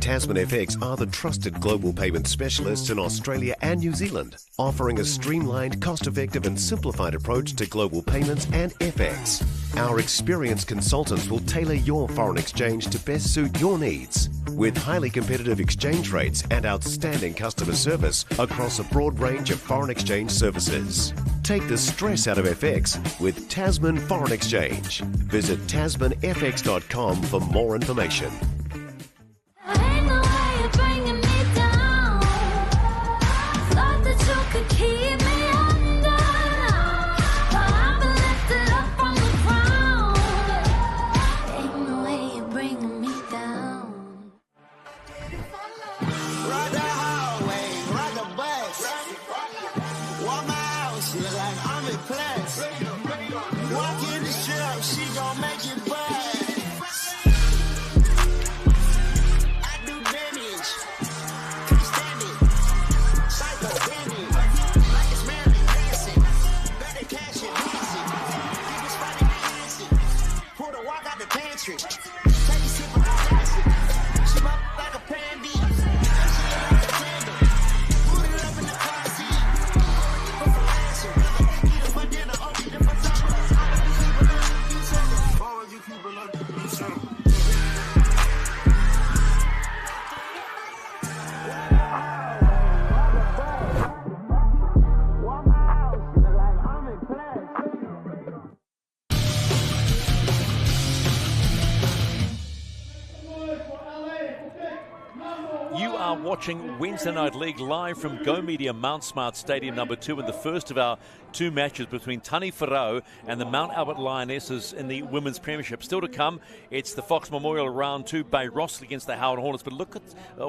Tasman FX are the trusted global payment specialists in Australia and New Zealand, offering a streamlined, cost-effective and simplified approach to global payments and FX. Our experienced consultants will tailor your foreign exchange to best suit your needs, with highly competitive exchange rates and outstanding customer service across a broad range of foreign exchange services. Take the stress out of FX with Tasman Foreign Exchange. Visit tasmanfx.com for more information. Watching Wednesday Night League live from Go Media Mount Smart Stadium number 2 in the first of our 2 matches between Taniwharau and the Mount Albert Lionesses in the Women's Premiership. Still to come, it's the Fox Memorial Round 2, Bay Ross against the Howard Hornets. But look at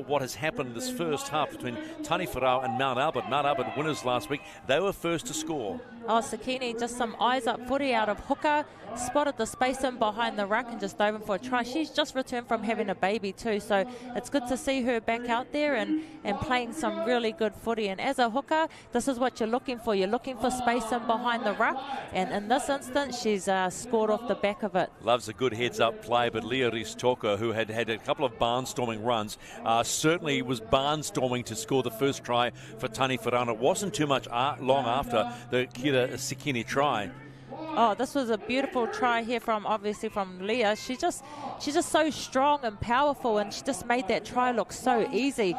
what has happened in this first half between Taniwharau and Mount Albert. Mount Albert winners last week. They were first to score. Oh, Sakini, just some eyes up footy out of hooker, spotted the space in behind the ruck and just dove in for a try. She's just returned from having a baby too, so it's good to see her back out there and playing some really good footy. And as a hooker, this is what you're looking for. You're looking for space in behind the ruck, and in this instance, she's scored off the back of it. Loves a good heads-up play, but Leah Rhys-Toko, who had a couple of barnstorming runs, certainly was barnstorming to score the first try for Taniwharau. It wasn't too much long after the Kira Sikini try. Oh, this was a beautiful try here from Leah. She's just so strong and powerful, and she just made that try look so easy.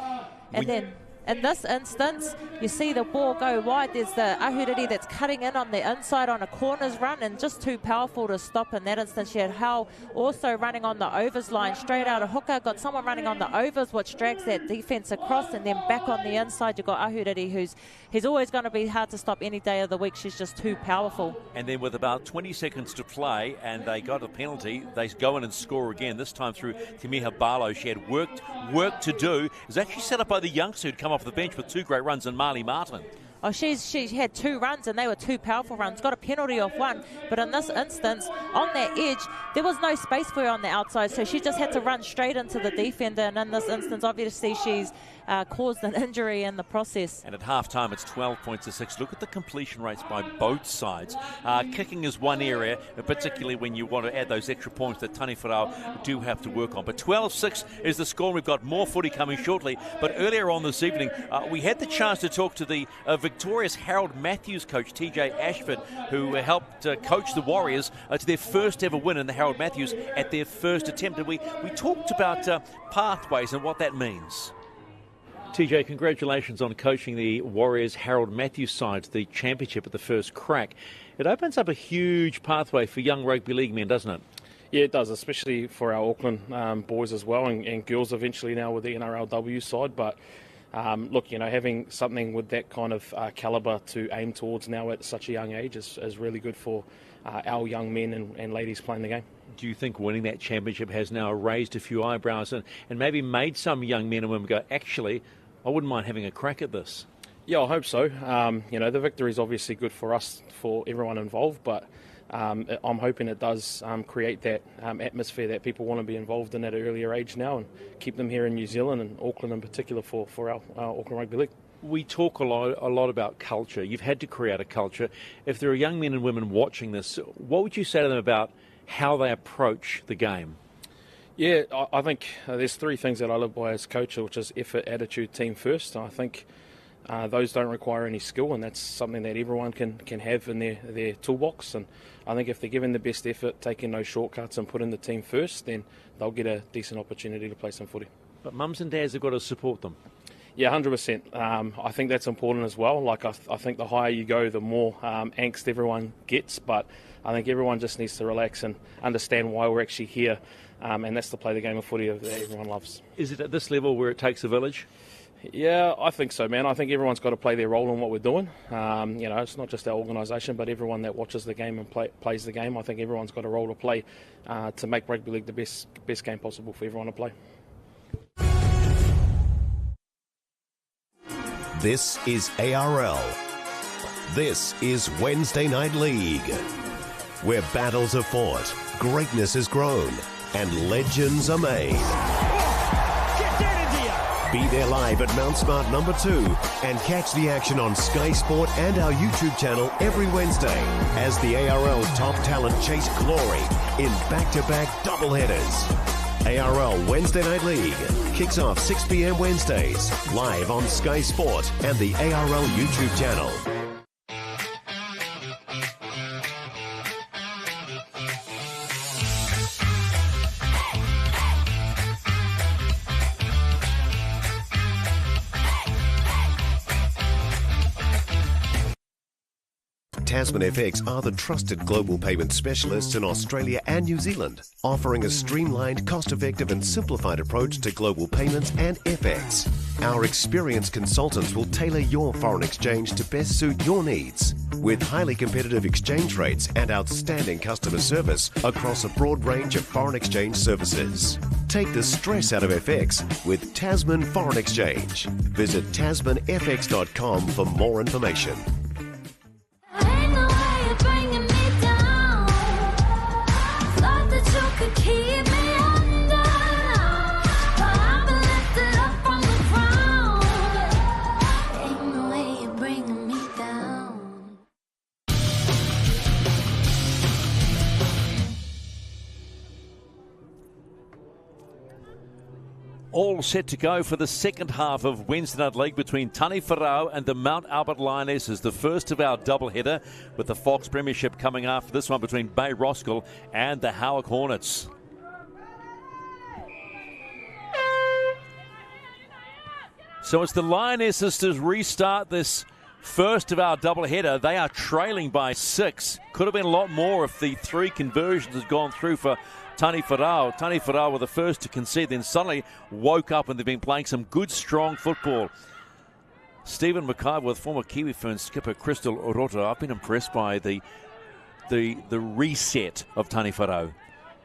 And then in this instance, you see the ball go wide. There's the Ahuriri that's cutting in on the inside on a corners run, and just too powerful to stop in that instance. You had Hal also running on the overs line straight out of hooker. Got someone running on the overs, which drags that defence across, and then back on the inside you've got Ahuriri, he's always going to be hard to stop any day of the week. She's just too powerful. And then with about 20 seconds to play, and they got a penalty, they go in and score again, this time through Timiha Barlow. She had work to do. It was actually set up by the youngster who'd come off the bench with 2 great runs in Marley Martin. Oh, she had 2 runs, and they were 2 powerful runs. Got a penalty off one, but in this instance, on that edge, there was no space for her on the outside, so she just had to run straight into the defender. And in this instance, obviously, she's caused an injury in the process. And at half-time, it's 12 points to 6. Look at the completion rates by both sides. Kicking is one area, particularly when you want to add those extra points that Taniwharau do have to work on. But 12-6 is the score. We've got more footy coming shortly. But earlier on this evening, we had the chance to talk to the victorious Harold Matthews coach, TJ Ashford, who helped coach the Warriors to their first ever win in the Harold Matthews at their first attempt. And we talked about pathways and what that means. TJ, congratulations on coaching the Warriors Harold Matthews side to the championship at the first crack. It opens up a huge pathway for young rugby league men, doesn't it? Yeah, it does, especially for our Auckland boys as well, and girls eventually now with the NRLW side. But look, having something with that kind of calibre to aim towards now at such a young age is really good for our young men and ladies playing the game. Do you think winning that championship has now raised a few eyebrows and maybe made some young men and women go, actually, I wouldn't mind having a crack at this? Yeah, I hope so. The victory is obviously good for us, for everyone involved, but I'm hoping it does create that atmosphere that people want to be involved in at an earlier age now and keep them here in New Zealand and Auckland in particular for our Auckland Rugby League. We talk a lot about culture. You've had to create a culture. If there are young men and women watching this, what would you say to them about how they approach the game? Yeah, I think there's three things that I live by as coach, which is effort, attitude, team first. I think those don't require any skill, and that's something that everyone can have in their toolbox. And I think if they're given the best effort, taking no shortcuts and putting the team first, then they'll get a decent opportunity to play some footy. But mums and dads have got to support them. Yeah, 100%. I think that's important as well. Like I think the higher you go, the more angst everyone gets. But I think everyone just needs to relax and understand why we're actually here, and that's to play the game of footy that everyone loves. Is it at this level where it takes a village? Yeah, I think so, man. I think everyone's got to play their role in what we're doing. It's not just our organisation, but everyone that watches the game and plays the game. I think everyone's got a role to play to make rugby league the best game possible for everyone to play. This is ARL. This is Wednesday Night League, where battles are fought, greatness is grown, and legends are made. Be there live at Mount Smart number 2 and catch the action on Sky Sport and our YouTube channel every Wednesday as the ARL top talent chase glory in back-to-back doubleheaders. ARL Wednesday Night League kicks off 6 p.m. Wednesdays, live on Sky Sport and the ARL YouTube channel. Tasman FX are the trusted global payment specialists in Australia and New Zealand, offering a streamlined, cost-effective and simplified approach to global payments and FX. Our experienced consultants will tailor your foreign exchange to best suit your needs, with highly competitive exchange rates and outstanding customer service across a broad range of foreign exchange services. Take the stress out of FX with Tasman Foreign Exchange. Visit tasmanfx.com for more information. All set to go for the second half of Wednesday Night League between Taniwharau and the Mount Albert Lionesses, the first of our doubleheader, with the Fox Premiership coming after this one between Bay Roskill and the Howick Hornets. So it's the Lionesses to restart this first of our doubleheader. They are trailing by 6. Could have been a lot more if the 3 conversions had gone through for Taniwharau. Taniwharau were the first to concede, then suddenly woke up and they've been playing some good, strong football. Stephen McIver with former Kiwi Fern skipper Crystal Orota. I've been impressed by the reset of Taniwharau.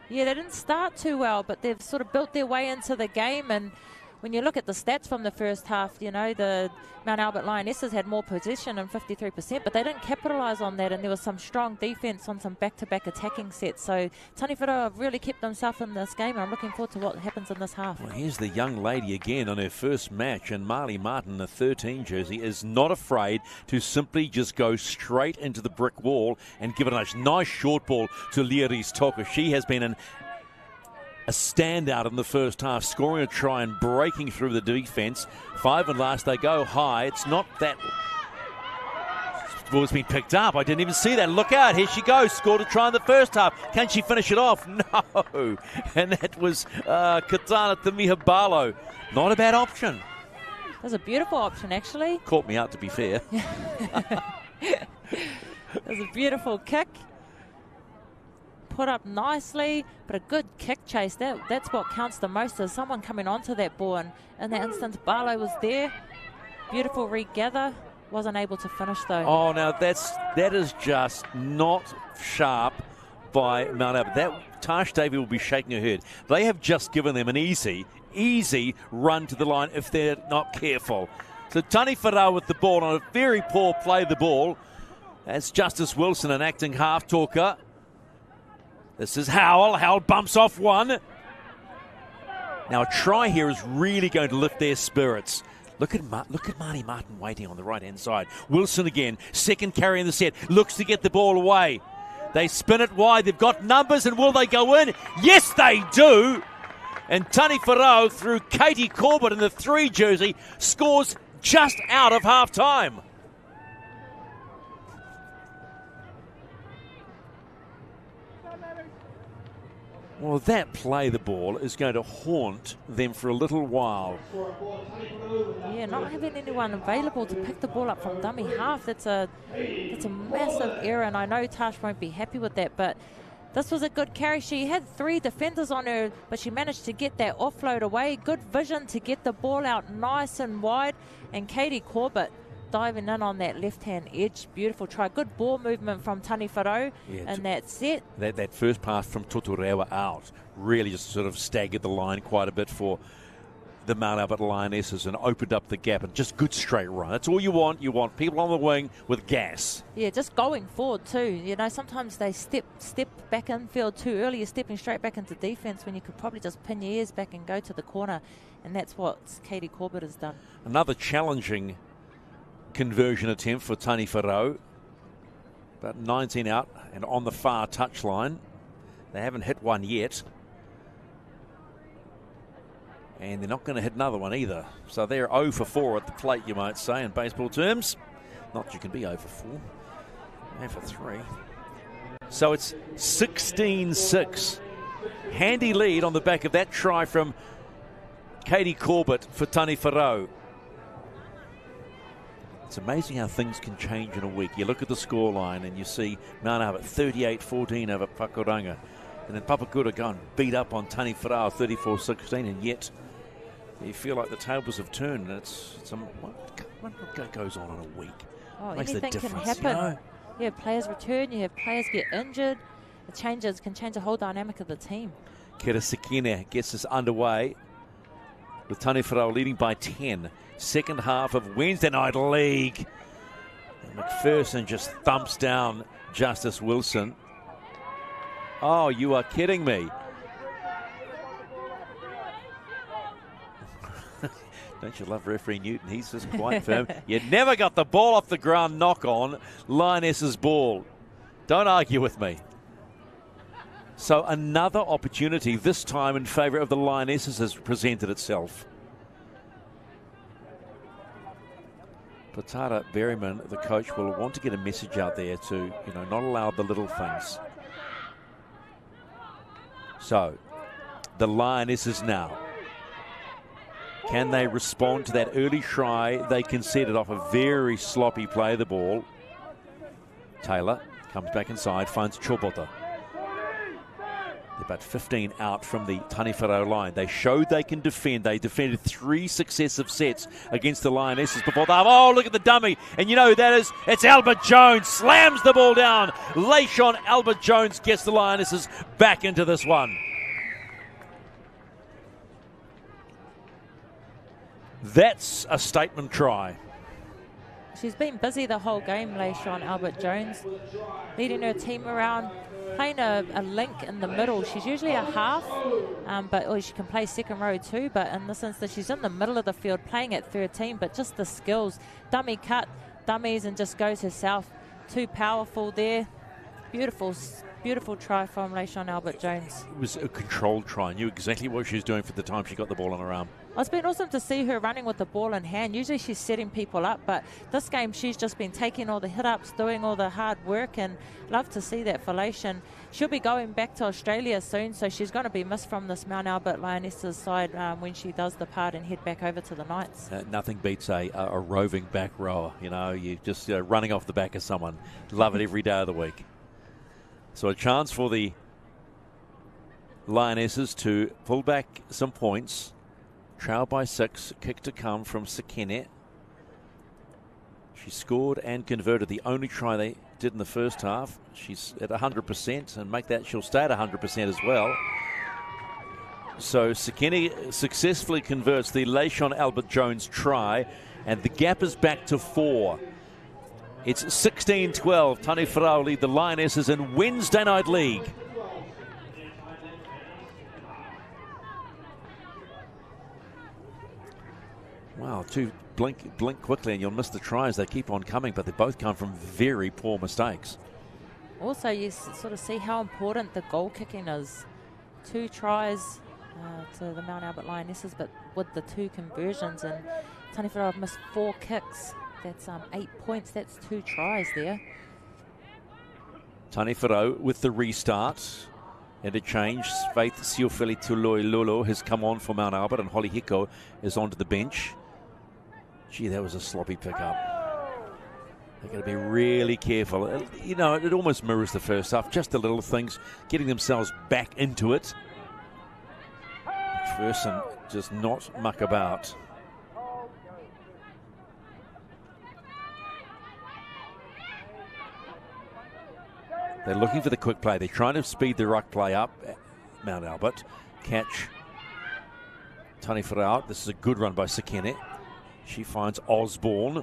Yeah, they didn't start too well, but they've sort of built their way into the game. And when you look at the stats from the first half, the Mount Albert Lionesses had more possession and 53%, but they didn't capitalise on that, and there was some strong defence on some back-to-back attacking sets. So Taniwharau have really kept themselves in this game, and I'm looking forward to what happens in this half. Well, here's the young lady again on her first match, and Marley Martin, the 13 jersey, is not afraid to simply just go straight into the brick wall and give it a nice short ball to Liaris Toka. She has been a standout in the first half, scoring a try and breaking through the defence. 5 and last, they go high. It's not that... Ball's been picked up. I didn't even see that. Look out, here she goes. Scored a try in the first half. Can she finish it off? No. And that was Katana Tamihabalo. Not a bad option. That was a beautiful option, actually. Caught me out, to be fair. It was a beautiful kick. put up nicely, but a good kick chase. That's what counts the most, is someone coming onto that ball. And in that instance, Barlow was there. Beautiful regather. Wasn't able to finish, though. Oh, now that is just not sharp by Mount Albert. That Tash Davey will be shaking her head. They have just given them an easy run to the line if they're not careful. So Taniwharau with the ball on a very poor play of the ball. That's Justice Wilson, an acting half-talker. This is Howell. Howell bumps off one. Now a try here is really going to lift their spirits. Look at Marnie Martin waiting on the right-hand side. Wilson again, second carry in the set. Looks to get the ball away. They spin it wide. They've got numbers, and will they go in? Yes, they do. And Taniwharau, through Katie Corbett in the 3 jersey, scores just out of half-time. Well, that play the ball is going to haunt them for a little while. Yeah, not having anyone available to pick the ball up from dummy half, that's a massive error, and I know Tash won't be happy with that, but this was a good carry. She had 3 defenders on her, but she managed to get that offload away. Good vision to get the ball out nice and wide, and Katie Corbett diving in on that left-hand edge. Beautiful try. Good ball movement from Taniwharau in that set. That first pass from Totorewa out really just sort of staggered the line quite a bit for the Mount Albert Lionesses and opened up the gap, and just good straight run. That's all you want. You want people on the wing with gas. Yeah, just going forward too. You know, sometimes they step back infield too early. You're stepping straight back into defence when you could probably just pin your ears back and go to the corner, and that's what Katie Corbett has done. Another challenging conversion attempt for Taniwharau. About 19 out and on the far touchline. They haven't hit one yet. And they're not going to hit another one either. So they're 0 for 4 at the plate, you might say, in baseball terms. Not that you can be 0 for 4. 0 for 3. So it's 16-6. Handy lead on the back of that try from Katie Corbett for Taniwharau. It's amazing how things can change in a week. You look at the scoreline and you see Mount Albert 38-14 over Pakuranga. And then Papakura go and beat up on Taniwharau 34-16, and yet you feel like the tables have turned. And what goes on in a week? Oh, makes anything the difference, can happen. You know? You have players return, you have players get injured. The changes can change the whole dynamic of the team. Kira Sekine gets us underway with Taniwharau leading by 10. Second half of Wednesday Night League. And McPherson just thumps down Justice Wilson. Oh, you are kidding me. Don't you love referee Newton? He's just quite firm. You never got the ball off the ground, knock on. Lioness's ball. Don't argue with me. So another opportunity, this time in favour of the Lionesses, has presented itself. Patara Berryman, the coach, will want to get a message out there to, not allow the little things. So, the Lionesses now. Can they respond to that early try they conceded off a very sloppy play of the ball? Taylor comes back inside, finds Chobota. They're about 15 out from the Taniwharau line. They showed they can defend. They defended 3 successive sets against the Lionesses before they... Oh, look at the dummy. And you know who that is? It's Albert Jones. Slams the ball down. Leishon Albert Jones gets the Lionesses back into this one. That's a statement try. She's been busy the whole game, Leishon Albert Jones, leading her team around, playing a link in the middle. She's usually a half, but she can play second row too. But in this instance, she's in the middle of the field, playing at 13. But just the skills, dummy cut, dummies, and just goes herself. Too powerful there. Beautiful try from Leishon Albert Jones. It was a controlled try. Knew exactly what she was doing for the time she got the ball on her arm. It's been awesome to see her running with the ball in hand. Usually she's setting people up, but this game she's just been taking all the hit-ups, doing all the hard work, and love to see that for Leishon. She'll be going back to Australia soon, so she's going to be missed from this Mount Albert Lionesses side when she does depart and head back over to the Knights. Nothing beats a roving back rower. You just running off the back of someone. Love it every day of the week. So a chance for the Lionesses to pull back some points. Trail by 6. Kick to come from Sekene. She scored and converted the only try they did in the first half. She's at 100%, and make that she'll stay at 100% as well. So Sekene successfully converts the Leishon Albert-Jones try, and the gap is back to 4. It's 16-12. Taniwharau lead the Lionesses in Wednesday Night League. Wow, two blink quickly and you'll miss the tries. They keep on coming, but they both come from very poor mistakes. Also, you sort of see how important the goal kicking is. 2 tries to the Mount Albert Lionesses, but with the 2 conversions, and Taniwharau have missed 4 kicks. That's 8 points. That's 2 tries there. Taniwharau with the restart. Interchange. Faith Siofili Tuloilolo has come on for Mount Albert, and Holly Hiko is onto the bench. Gee, that was a sloppy pickup. They're going to be really careful. You know, it almost mirrors the first half. Just the little things, getting themselves back into it. McPherson just not muck about. They're looking for the quick play. They're trying to speed the ruck play up. Mount Albert. Catch Taniwharau. This is a good run by Sekene. She finds Osborne.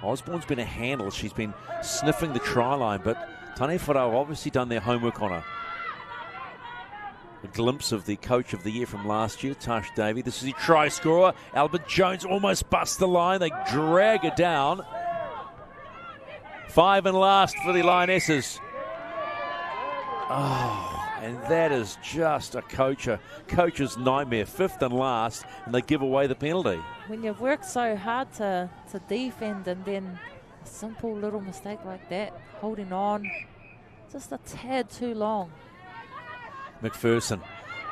Osborne's been a handle. She's been sniffing the try line, but Taniwharau obviously done their homework on her. A glimpse of the coach of the year from last year, Tash Davey. This is the try scorer. Albert-Jones almost busts the line. They drag her down. 5 and last for the Lionesses. Oh, and that is just a coach's nightmare. 5th and last, and they give away the penalty. When you've worked so hard to defend, and then a simple little mistake like that, holding on just a tad too long. McPherson,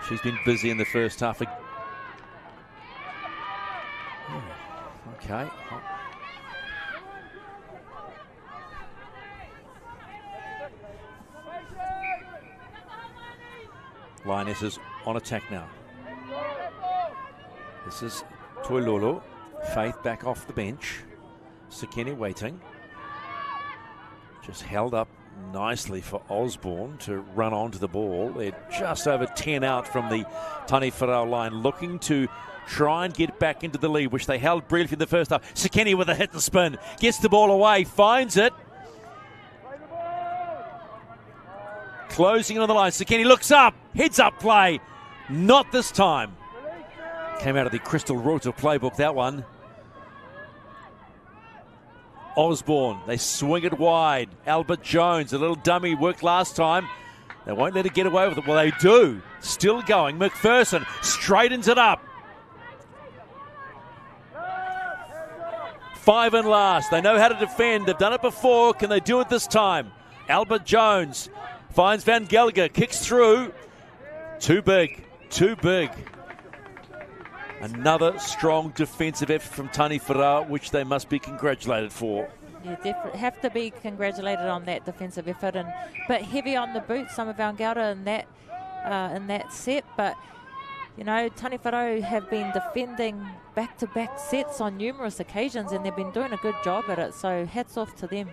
she's been busy in the first half. Okay. Lionesses on attack now. This is Toilolo. Faith back off the bench. Sekene waiting. Just held up nicely for Osborne to run onto the ball. They're just over 10 out from the Taniwharau line, looking to try and get back into the lead, which they held brilliantly in the first half. Sekene with a hit and spin. Gets the ball away, finds it. Closing on the line. Sekene looks up. Heads up play. Not this time. Came out of the Crystal Rotor playbook, that one. Osborne. They swing it wide. Albert-Jones, a little dummy, worked last time. They won't let it get away with it. Well, they do. Still going. McPherson straightens it up. 5 and last. They know how to defend. They've done it before. Can they do it this time? Albert-Jones finds Van Gelder, kicks through. Too big, too big. Another strong defensive effort from Taniwharau, which they must be congratulated for. You definitely have to be congratulated on that defensive effort, and but heavy on the boots, some of Van Gelder in that set. But you know, Taniwharau have been defending back-to-back sets on numerous occasions, and they've been doing a good job at it. So hats off to them.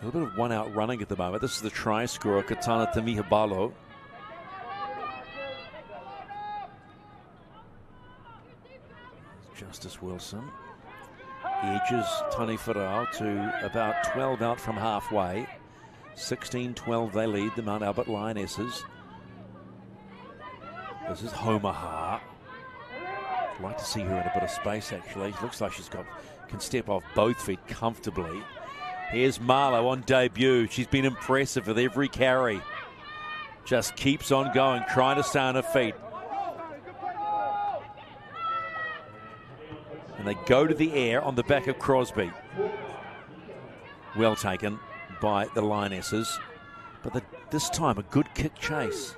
A little bit of one-out running at the moment. This is the try scorer, Katana Tamihabalo. Justice Wilson edges Taniwharau to about 12 out from halfway. 16-12 they lead the Mount Albert Lionesses. This is Homaha. I'd like to see her in a bit of space, actually. Looks like can step off both feet comfortably. Here's Marlowe on debut. She's been impressive with every carry. Just keeps on going, trying to stay on her feet. And they go to the air on the back of Crosby. Well taken by the Lionesses. But this time a good kick chase.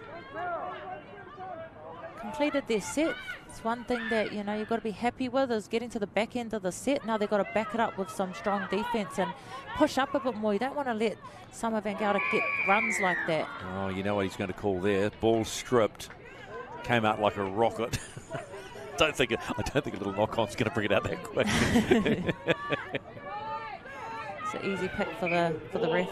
completed their set. It's one thing that, you know, you've got to be happy with is getting to the back end of the set. Now they've got to back it up with some strong defence and push up a bit more. You don't want to let Summer Van Gelder get runs like that. Oh, you know what he's going to call there. Ball stripped. Came out like a rocket. I don't think a little knock-on's going to bring it out that quick. It's an easy pick for the ref.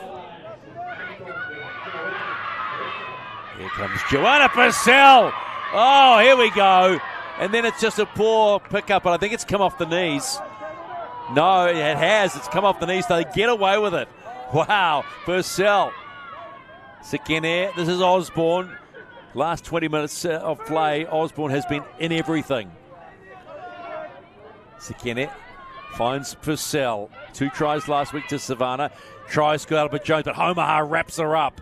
Here comes Joanna Purcell. Oh, here we go. And then it's just a poor pickup, but I think it's come off the knees. No, it has. It's come off the knees, so they get away with it. Wow, Purcell. Sekene, this is Osborne. Last 20 minutes of play, Osborne has been in everything. Sekene finds Purcell. 2 tries last week to Savannah. Tries to go Albert Jones, but Omaha wraps her up.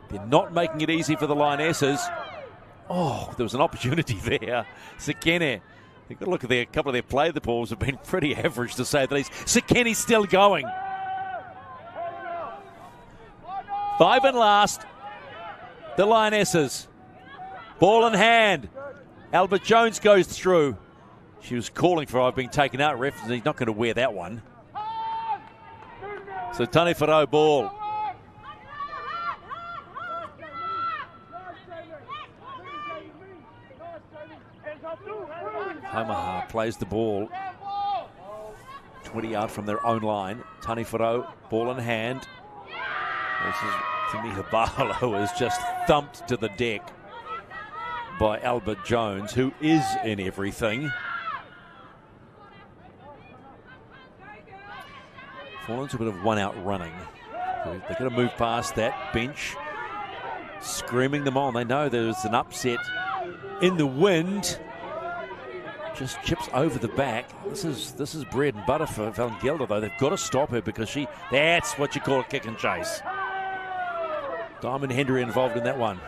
They're not making it easy for the Lionesses. Oh, there was an opportunity there. Sekene. You've got to look at a couple of their play. The balls have been pretty average, to say the least. Sekene's still going. 5 and last. The Lionesses. Ball in hand. Albert Jones goes through. She was calling for being taken out. Ref, he's not going to wear that one. So Taniwharau ball. Omaha plays the ball 20 yards from their own line. Taniwharau, ball in hand. This is Taniwharau is just thumped to the deck by Albert Jones, who is in everything. Fallen to a bit of one-out running. They're going to move past that bench, screaming them on. They know there's an upset in the wind. Just chips over the back. This is bread and butter for Van Gelder, though. They've got to stop her because that's what you call a kick and chase. Diamond Henry involved in that one.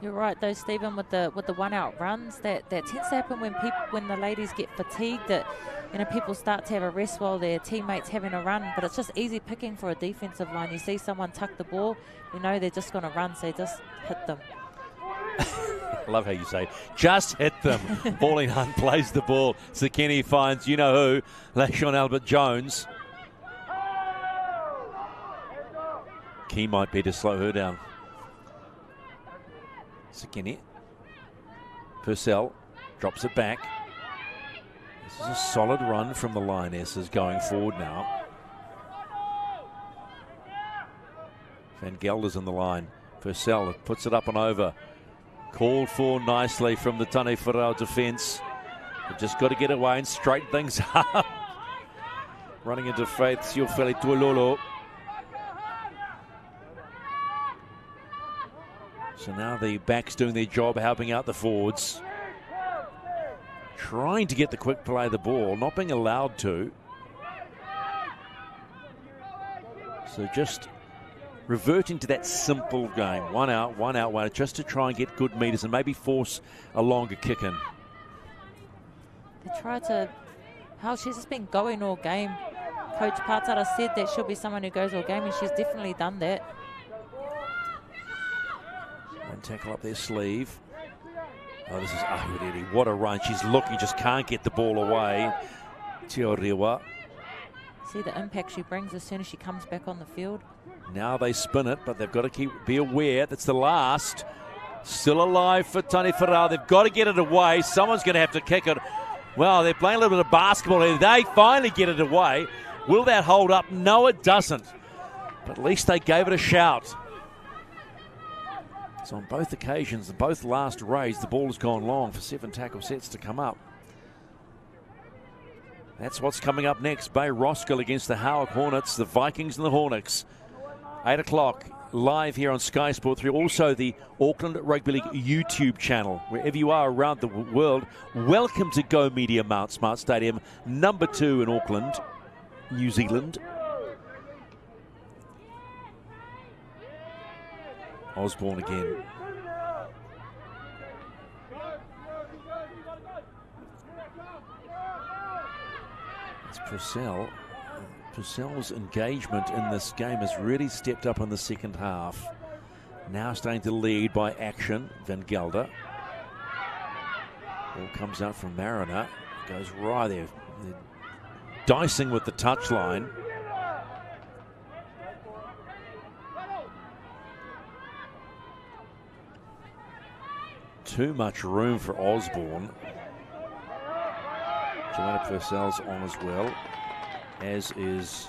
You're right, though, Stephen, with the one-out runs. That tends to happen when the ladies get fatigued. That, you know, people start to have a rest while their teammates having a run. But it's just easy picking for a defensive line. You see someone tuck the ball, you know they're just going to run, so you just hit them. I love how you say, just hit them. Pauline Hunt plays the ball. Sekene finds you-know-who, Lashon Albert Jones. Key might be to slow her down. Sekene. Purcell drops it back. This is a solid run from the Lionesses going forward now. Van Gelder's in the line. Purcell puts it up and over. Called for nicely from the Taniwharau defence. They've just got to get away and straighten things up. Running into Faith Siofele Tuololo. So now the backs doing their job, helping out the forwards. Trying to get the quick play of the ball, not being allowed to. So just reverting to that simple game. One out, one out, just to try and get good meters and maybe force a longer kick in. They try to... she's just been going all game. Coach Patara said that she'll be someone who goes all game, and she's definitely done that. One tackle up their sleeve. Oh, this is Ahuriri. What a run. She's looking, just can't get the ball away. Teorewa. See the impact she brings as soon as she comes back on the field. Now they spin it, but they've got to be aware. That's the last. Still alive for Taniwharau. They've got to get it away. Someone's going to have to kick it. Well, they're playing a little bit of basketball here. They finally get it away. Will that hold up? No, it doesn't. But at least they gave it a shout. So on both occasions, both last raids, the ball has gone long for 7 tackle sets to come up. That's what's coming up next. Bay Roskill against the Howard Hornets, the Vikings and the Hornets. 8 o'clock, live here on Sky Sport 3. Also the Auckland Rugby League YouTube channel. Wherever you are around the world, welcome to Go Media Mount Smart Stadium, number 2 in Auckland, New Zealand. Osborne again. It's Purcell. Purcell's engagement in this game has really stepped up in the second half. Now starting to lead by action. Van Gelder. Ball comes out from Mariner. Goes right there. They're dicing with the touchline. Too much room for Osborne. Joanna Purcell's on as well, as is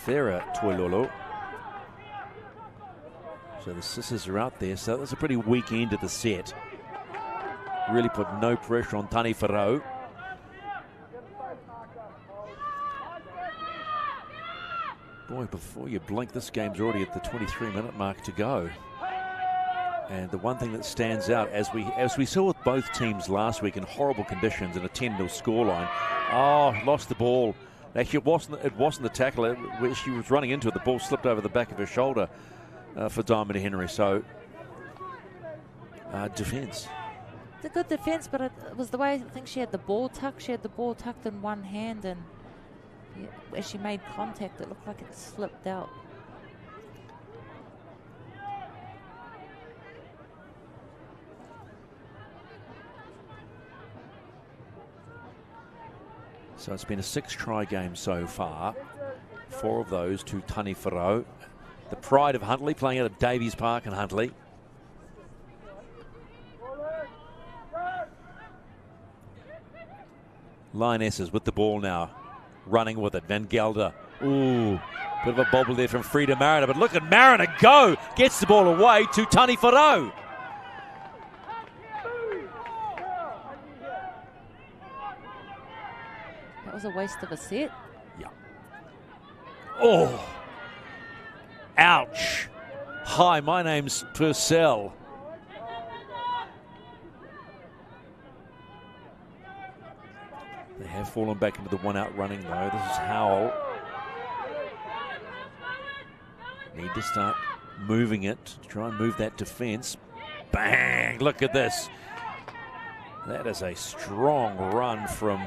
Farah Toilolo. So the sisters are out there. So that's a pretty weak end of the set. Really put no pressure on Taniwharau. Boy, before you blink, this game's already at the 23-minute mark to go. And the one thing that stands out, as we saw with both teams last week in horrible conditions and a 10-0 scoreline, lost the ball. Actually, it wasn't the tackle. Where she was running into it, the ball slipped over the back of her shoulder for Diamond Henry. So, defence. It's a good defence, but it was the way I think she had the ball tucked. She had the ball tucked in one hand, and as she made contact, it looked like it slipped out. So it's been a 6-try game so far. 4 of those to Taniwharau. The pride of Huntly, playing out at Davies Park in Huntly. Lionesses with the ball now. Running with it. Van Gelder. Ooh, bit of a bobble there from Frida Mariner. But look at Mariner go. Gets the ball away to Taniwharau. That was a waste of a set. Yeah. Oh. Ouch. Hi, my name's Purcell. They have fallen back into the one-out running, though. This is Howell. Need to start moving it to try and move that defence. Bang! Look at this. That is a strong run from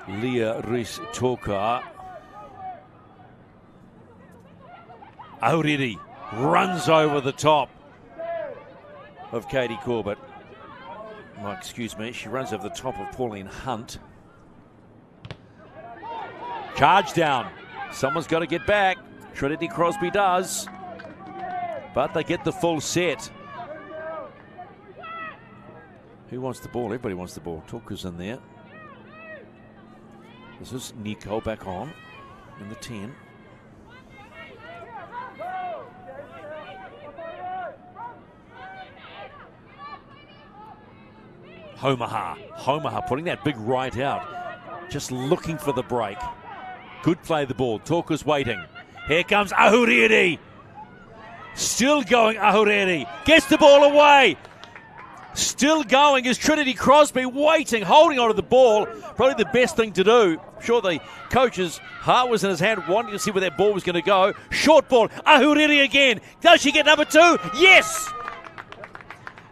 Leah Rees-Toka. Auriri runs over the top of Katie Corbett. Excuse me, she runs over the top of Pauline Hunt. Charge down. Someone's got to get back. Trinity Crosby does. But they get the full set. Who wants the ball? Everybody wants the ball. Toka's in there. This is Nico back on in the 10. Homaha putting that big right out. Just looking for the break. Good play the ball. Toka's waiting. Here comes Ahuriri. Still going Ahuriri. Gets the ball away. Still going is Trinity Crosby, waiting, holding onto the ball. Probably the best thing to do. I'm sure the coach's heart was in his hand, wanting to see where that ball was going to go. Short ball. Ahuriri again. Does she get number 2? Yes!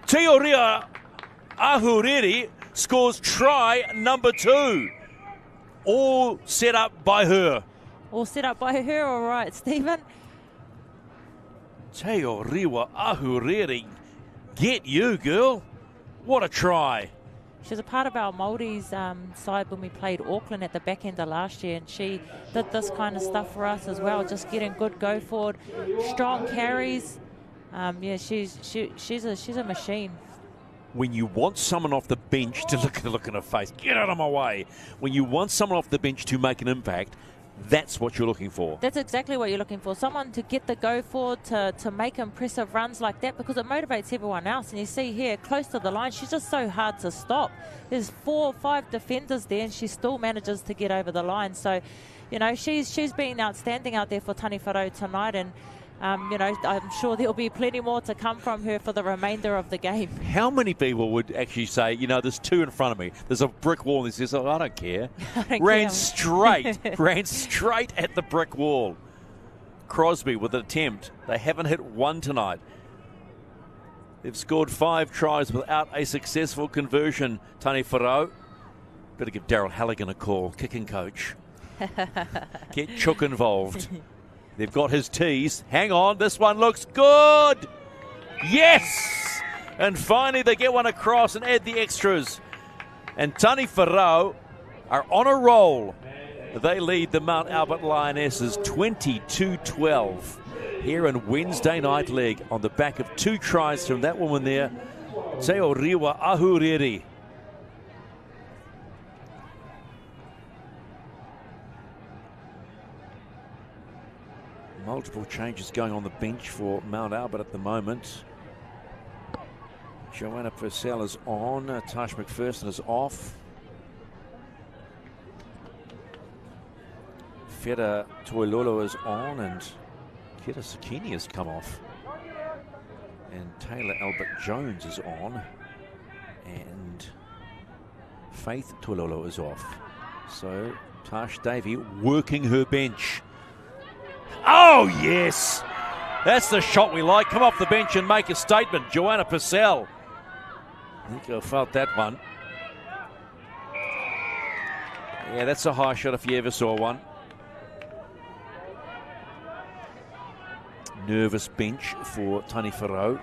Teoria Ahuriri scores try number 2. All set up by her. All set up by her, all right, Stephen. Teoria Ahuriri, get you, girl. What a try. She was a part of our Māori's side when we played Auckland at the back end of last year, and she did this kind of stuff for us as well, just getting good go forward, strong carries. Yeah, she's a machine. When you want someone off the bench to look at the look in her face, get out of my way. When you want someone off the bench to make an impact, that's what you're looking for. That's exactly what you're looking for. Someone to get the go forward, to make impressive runs like that, because it motivates everyone else. And you see here, close to the line, she's just so hard to stop. There's 4 or 5 defenders there, and she still manages to get over the line. So, you know, she's been outstanding out there for Taniwharau tonight, and you know, I'm sure there'll be plenty more to come from her for the remainder of the game. How many people would actually say, you know, there's 2 in front of me, there's a brick wall, and he says, oh, I don't care. Ran straight at the brick wall. Crosby with an attempt. They haven't hit 1 tonight. They've scored 5 tries without a successful conversion, Taniwharau. Better give Daryl Halligan a call, kicking coach. Get Chook involved. They've got his tees. Hang on, this one looks good. Yes! And finally they get one across and add the extras. And Taniwharau are on a roll. They lead the Mount Albert Lionesses 22-12 here in Wednesday night league on the back of 2 tries from that woman there, Teoriwa Ahuriri. Multiple changes going on the bench for Mount Albert at the moment. Joanna Purcell is on, Tash McPherson is off. Feta Toilolo is on, and Kira Sakini has come off. And Taylor Albert-Jones is on. And Faith Toilolo is off. So Tash Davey working her bench. Oh, yes! That's the shot we like. Come off the bench and make a statement. Joanna Purcell. I think I felt that one. Yeah, that's a high shot if you ever saw one. Nervous bench for Taniwharau.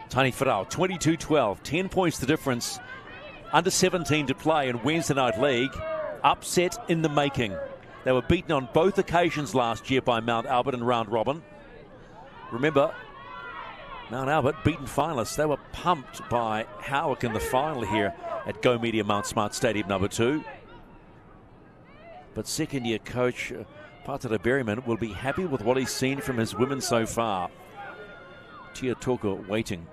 Taniwharau, 22-12, 10 points the difference. Under 17 to play in Wednesday Night League. Upset in the making. They were beaten on both occasions last year by Mount Albert in round robin. Remember, Mount Albert beaten finalists. They were pumped by Howick in the final here at Go Media Mount Smart Stadium number 2. But second-year coach Patara Berryman will be happy with what he's seen from his women so far. Tia Toko waiting.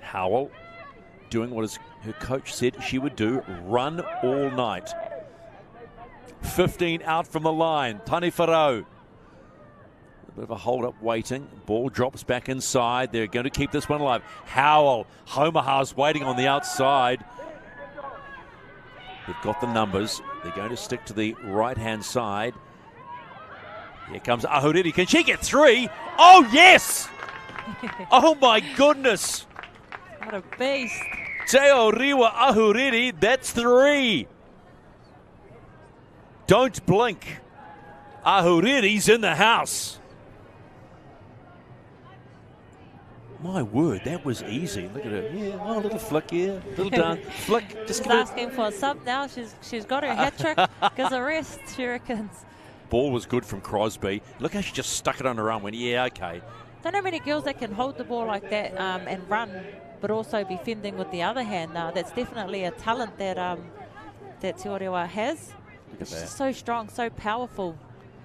Howell doing what her coach said she would do, run all night. 15 out from the line, Taniwharau. A bit of a hold-up waiting. Ball drops back inside. They're going to keep this one alive. Howell, Homaha's waiting on the outside. They've got the numbers. They're going to stick to the right-hand side. Here comes Ahuriri. Can she get 3? Oh, yes! Oh, my goodness. What a beast. Teoriwa Ahuriri, that's 3. Don't blink. Ahuriri's in the house. My word, that was easy. Look at her. Yeah, oh, a little flick here. Little dance. Flick. Just she's asking for a sub now. She's got her hat trick. Gives a rest, she reckons. Ball was good from Crosby. Look how she just stuck it on her arm. Went, yeah, okay. Don't know many girls that can hold the ball like that and run, but also be fending with the other hand. That's definitely a talent that that Teoriwa has. She's just so strong, so powerful.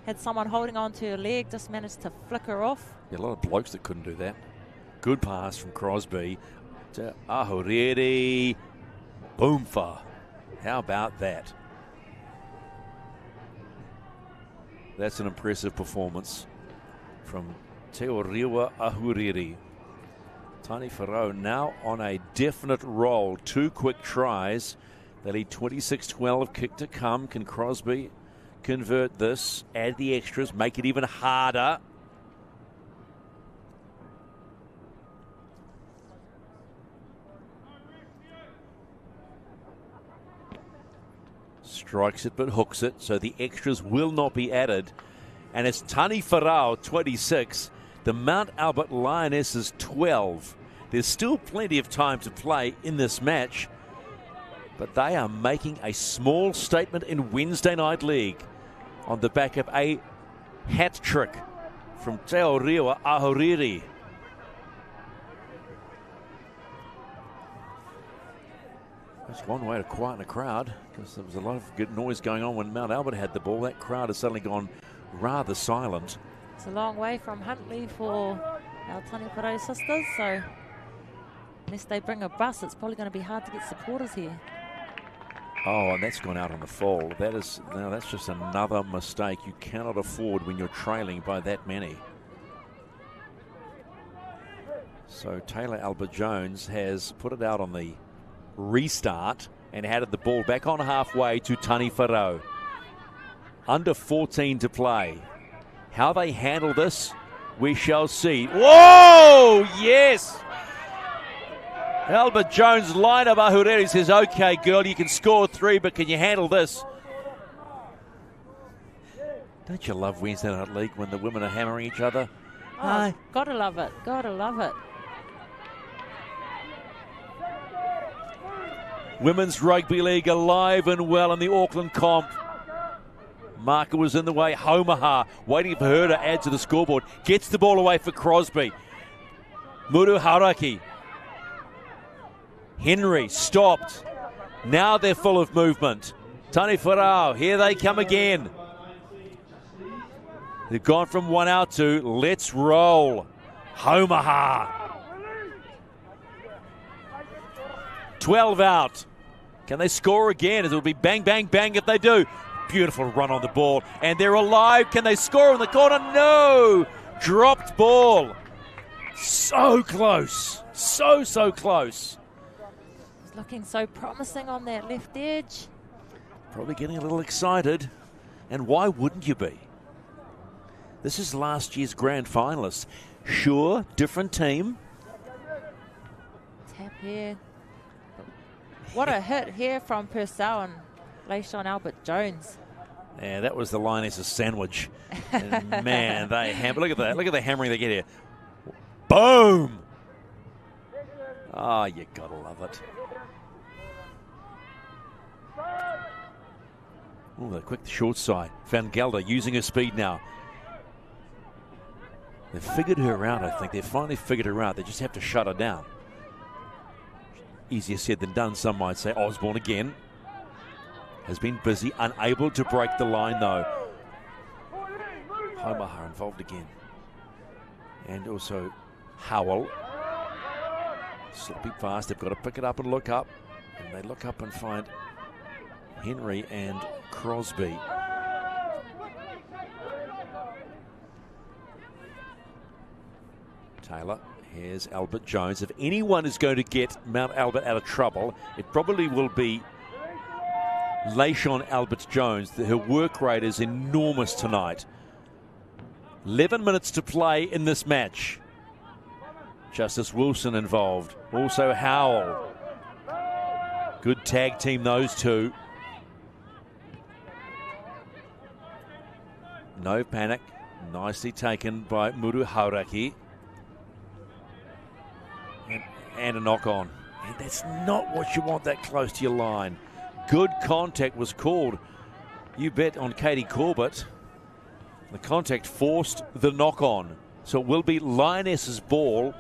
Had someone holding on to her leg, just managed to flick her off. Yeah, a lot of blokes that couldn't do that. Good pass from Crosby to Ahuriri. Boomfa. How about that? That's an impressive performance from Teoriwa Ahuriri. Taniwharau now on a definite roll. 2 quick tries. They lead 26-12. Kick to come. Can Crosby convert this? Add the extras. Make it even harder. Strikes it but hooks it, so the extras will not be added. And it's Taniwharau 26, the Mount Albert Lionesses 12. There's still plenty of time to play in this match, but they are making a small statement in Wednesday Night League on the back of a hat trick from Teoriwa Ahuriri. That's one way to quieten a crowd, because there was a lot of good noise going on when Mount Albert had the ball. That crowd has suddenly gone rather silent. It's a long way from Huntley for our Taniwharau sisters, so unless they bring a bus, it's probably going to be hard to get supporters here. Oh, and that's gone out on the fall. That's just another mistake you cannot afford when you're trailing by that many. So Taylor Albert-Jones has put it out on the restart and handed the ball back on halfway to Taniwharau. Under 14 to play. How they handle this, we shall see. Whoa! Yes! Albert-Jones line of Ahureri says, okay, girl, you can score 3, but can you handle this? Don't you love Wednesday Night League when the women are hammering each other? Oh, gotta love it. Gotta love it. Women's Rugby League alive and well in the Auckland comp. Marker was in the way. Homaha waiting for her to add to the scoreboard. Gets the ball away for Crosby. Muru Hauraki. Henry stopped. Now they're full of movement. Taniwharau, here they come again. They've gone from 1 out to let's roll. Homaha. 12 out. Can they score again? It'll be bang, bang, bang if they do. Beautiful run on the ball. And they're alive. Can they score in the corner? No. Dropped ball. So close. So close. It's looking so promising on that left edge. Probably getting a little excited. And why wouldn't you be? This is last year's grand finalists. Sure, different team. Tap here. What a hit here from Purcell and Leishon Albert-Jones. Yeah, that was the Lionesses sandwich. And man, they hammer. Look at that. Look at the hammering they get here. Boom! Oh, you gotta love it. Oh, the quick short side. Van Gelder using her speed now. They've figured her out, I think. They've finally figured her out. They just have to shut her down. Easier said than done, some might say. Osborne again has been busy, unable to break the line though. Homaha involved again. And also Howell. Sloppy fast, they've got to pick it up and look up. And they look up and find Henry and Crosby. Taylor. Here's Albert-Jones. If anyone is going to get Mount Albert out of trouble, it probably will be Leishon Albert-Jones. Her work rate is enormous tonight. 11 minutes to play in this match. Justice Wilson involved. Also Howell. Good tag team, those two. No panic. Nicely taken by Muru Hauraki. And a knock on. And that's not what you want that close to your line. Good contact was called. You bet on Katie Corbett. The contact forced the knock on. So it will be Lionesses' ball.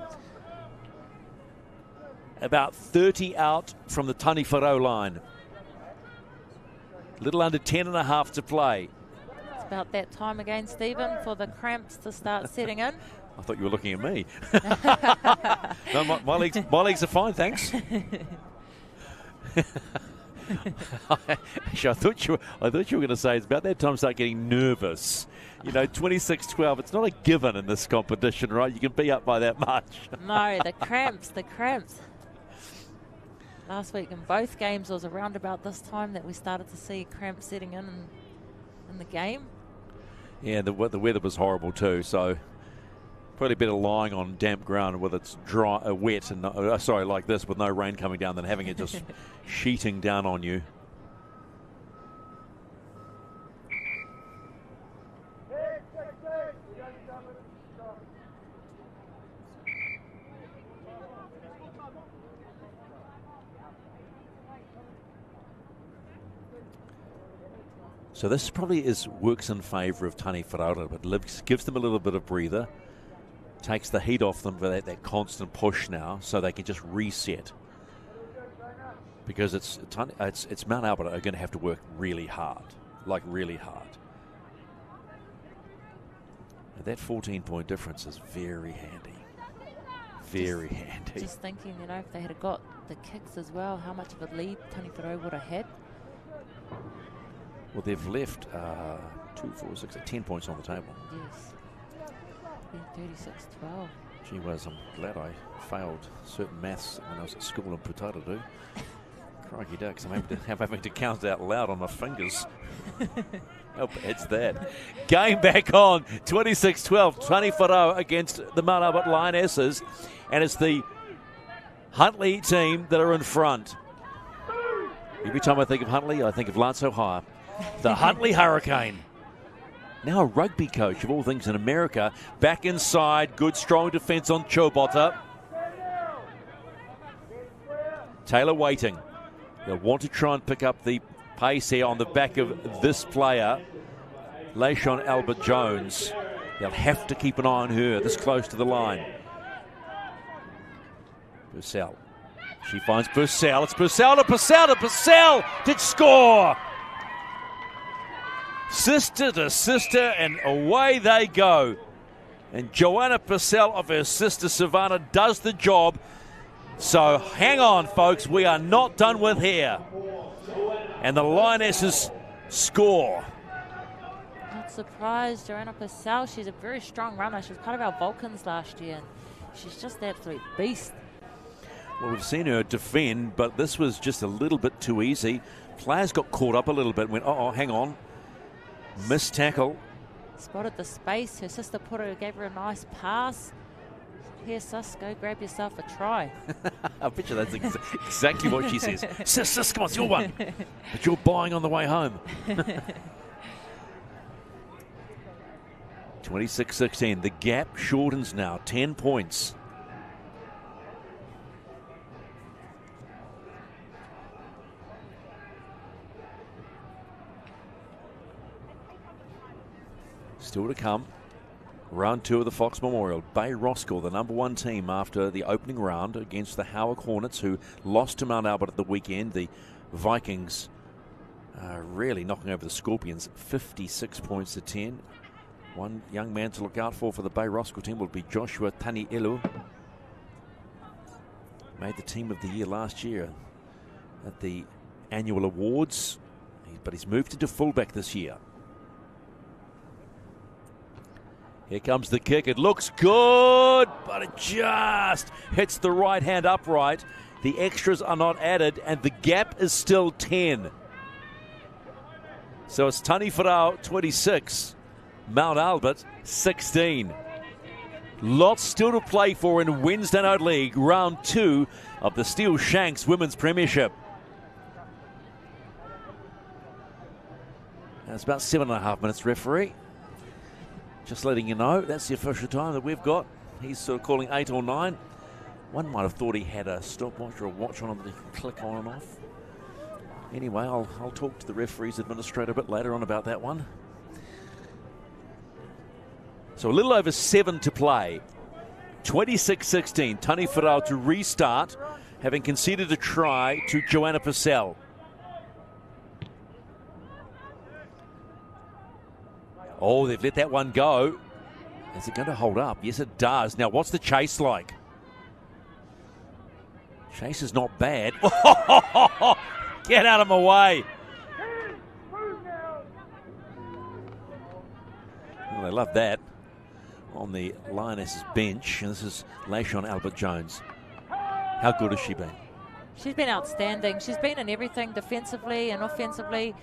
About 30 out from the Taniwharau line. Little under 10 and a half to play. It's about that time again, Stephen, for the cramps to start setting in. I thought you were looking at me. No, my legs are fine, thanks. Actually, I thought you were going to say it's about that time to start getting nervous. You know, 26-12. It's not a given in this competition, right? You can be up by that much. No, the cramps. Last week in both games was around about this time that we started to see cramps setting in the game. Yeah, the weather was horrible too, so probably better lying on damp ground where it's dry, wet, and like this with no rain coming down than having it just sheeting down on you. So this probably works in favour of Taniwharau, but gives them a little bit of breather. Takes the heat off them for that constant push now, so they can just reset. Because it's Mount Albert are going to have to work really hard, like really hard. And that 14-point difference is very handy, very handy. Just thinking, if they had got the kicks as well, how much of a lead Taniwharau would have had. Well, they've left 2, 4, 6, 10 points on the table. Yes. 2, 4, 6, 10 points on the table. Yes. 36-12. Gee whiz, I'm glad I failed certain maths when I was at school in Putaru. Crikey ducks, I'm having to count out loud on my fingers. How bad's that? Game back on, 26-12. Taniwharau against the Mount Albert Lionesses. And it's the Huntly team that are in front. Every time I think of Huntly, I think of Lance O'Hire. The Huntly Hurricane. Now a rugby coach, of all things in America. Back inside, good strong defence on Chobota. Taylor waiting. They'll want to try and pick up the pace here on the back of this player, Layshawn Albert-Jones. They'll have to keep an eye on her this close to the line. Purcell. She finds Purcell. It's Purcell to Purcell to Purcell to score. Sister to sister, and away they go. And Joanna Purcell of her sister Savannah does the job. So hang on, folks. We are not done with here. And the Lionesses score. Not surprised, Joanna Purcell. She's a very strong runner. She was part of our Vulcans last year. And she's just an absolute beast. Well, we've seen her defend, but this was just a little bit too easy. Players got caught up a little bit and went, oh, hang on. Missed tackle. Spotted the space. Her sister gave her a nice pass. Here, sis, go grab yourself a try. I bet you that's exactly what she says. Sis, come on, it's your one. But you're buying on the way home. 26-16. The gap shortens now. 10 points. Still to come. Round 2 of the Fox Memorial. Bay Roskill, the #1 team after the opening round against the Howard Hornets, who lost to Mount Albert at the weekend. The Vikings really knocking over the Scorpions 56 points to 10. One young man to look out for the Bay Roskill team will be Joshua Taniwharau. Made the team of the year last year at the annual awards, but he's moved into fullback this year. Here comes the kick. It looks good, but it just hits the right hand upright. The extras are not added, and the gap is still 10. So it's Taniwharau 26, Mount Albert 16. Lots still to play for in Wednesday Night League, round 2 of the Steele-Shanks Women's Premiership. And it's about 7.5 minutes, referee. Just letting you know, that's the official time that we've got. He's sort of calling 8 or 9. One might have thought he had a stopwatch or a watch on him that he can click on and off. Anyway, I'll talk to the referee's administrator a bit later on about that one. So a little over 7 to play. 26-16. Taniwharau to restart, having conceded a try to Joanna Purcell. Oh, they've let that one go. Is it going to hold up? Yes, it does. Now, what's the chase like? Chase is not bad. Get out of my way. Well, they love that on the Lionesses bench. And this is Layshawn Albert-Jones. How good has she been? She's been outstanding. She's been in everything defensively and offensively.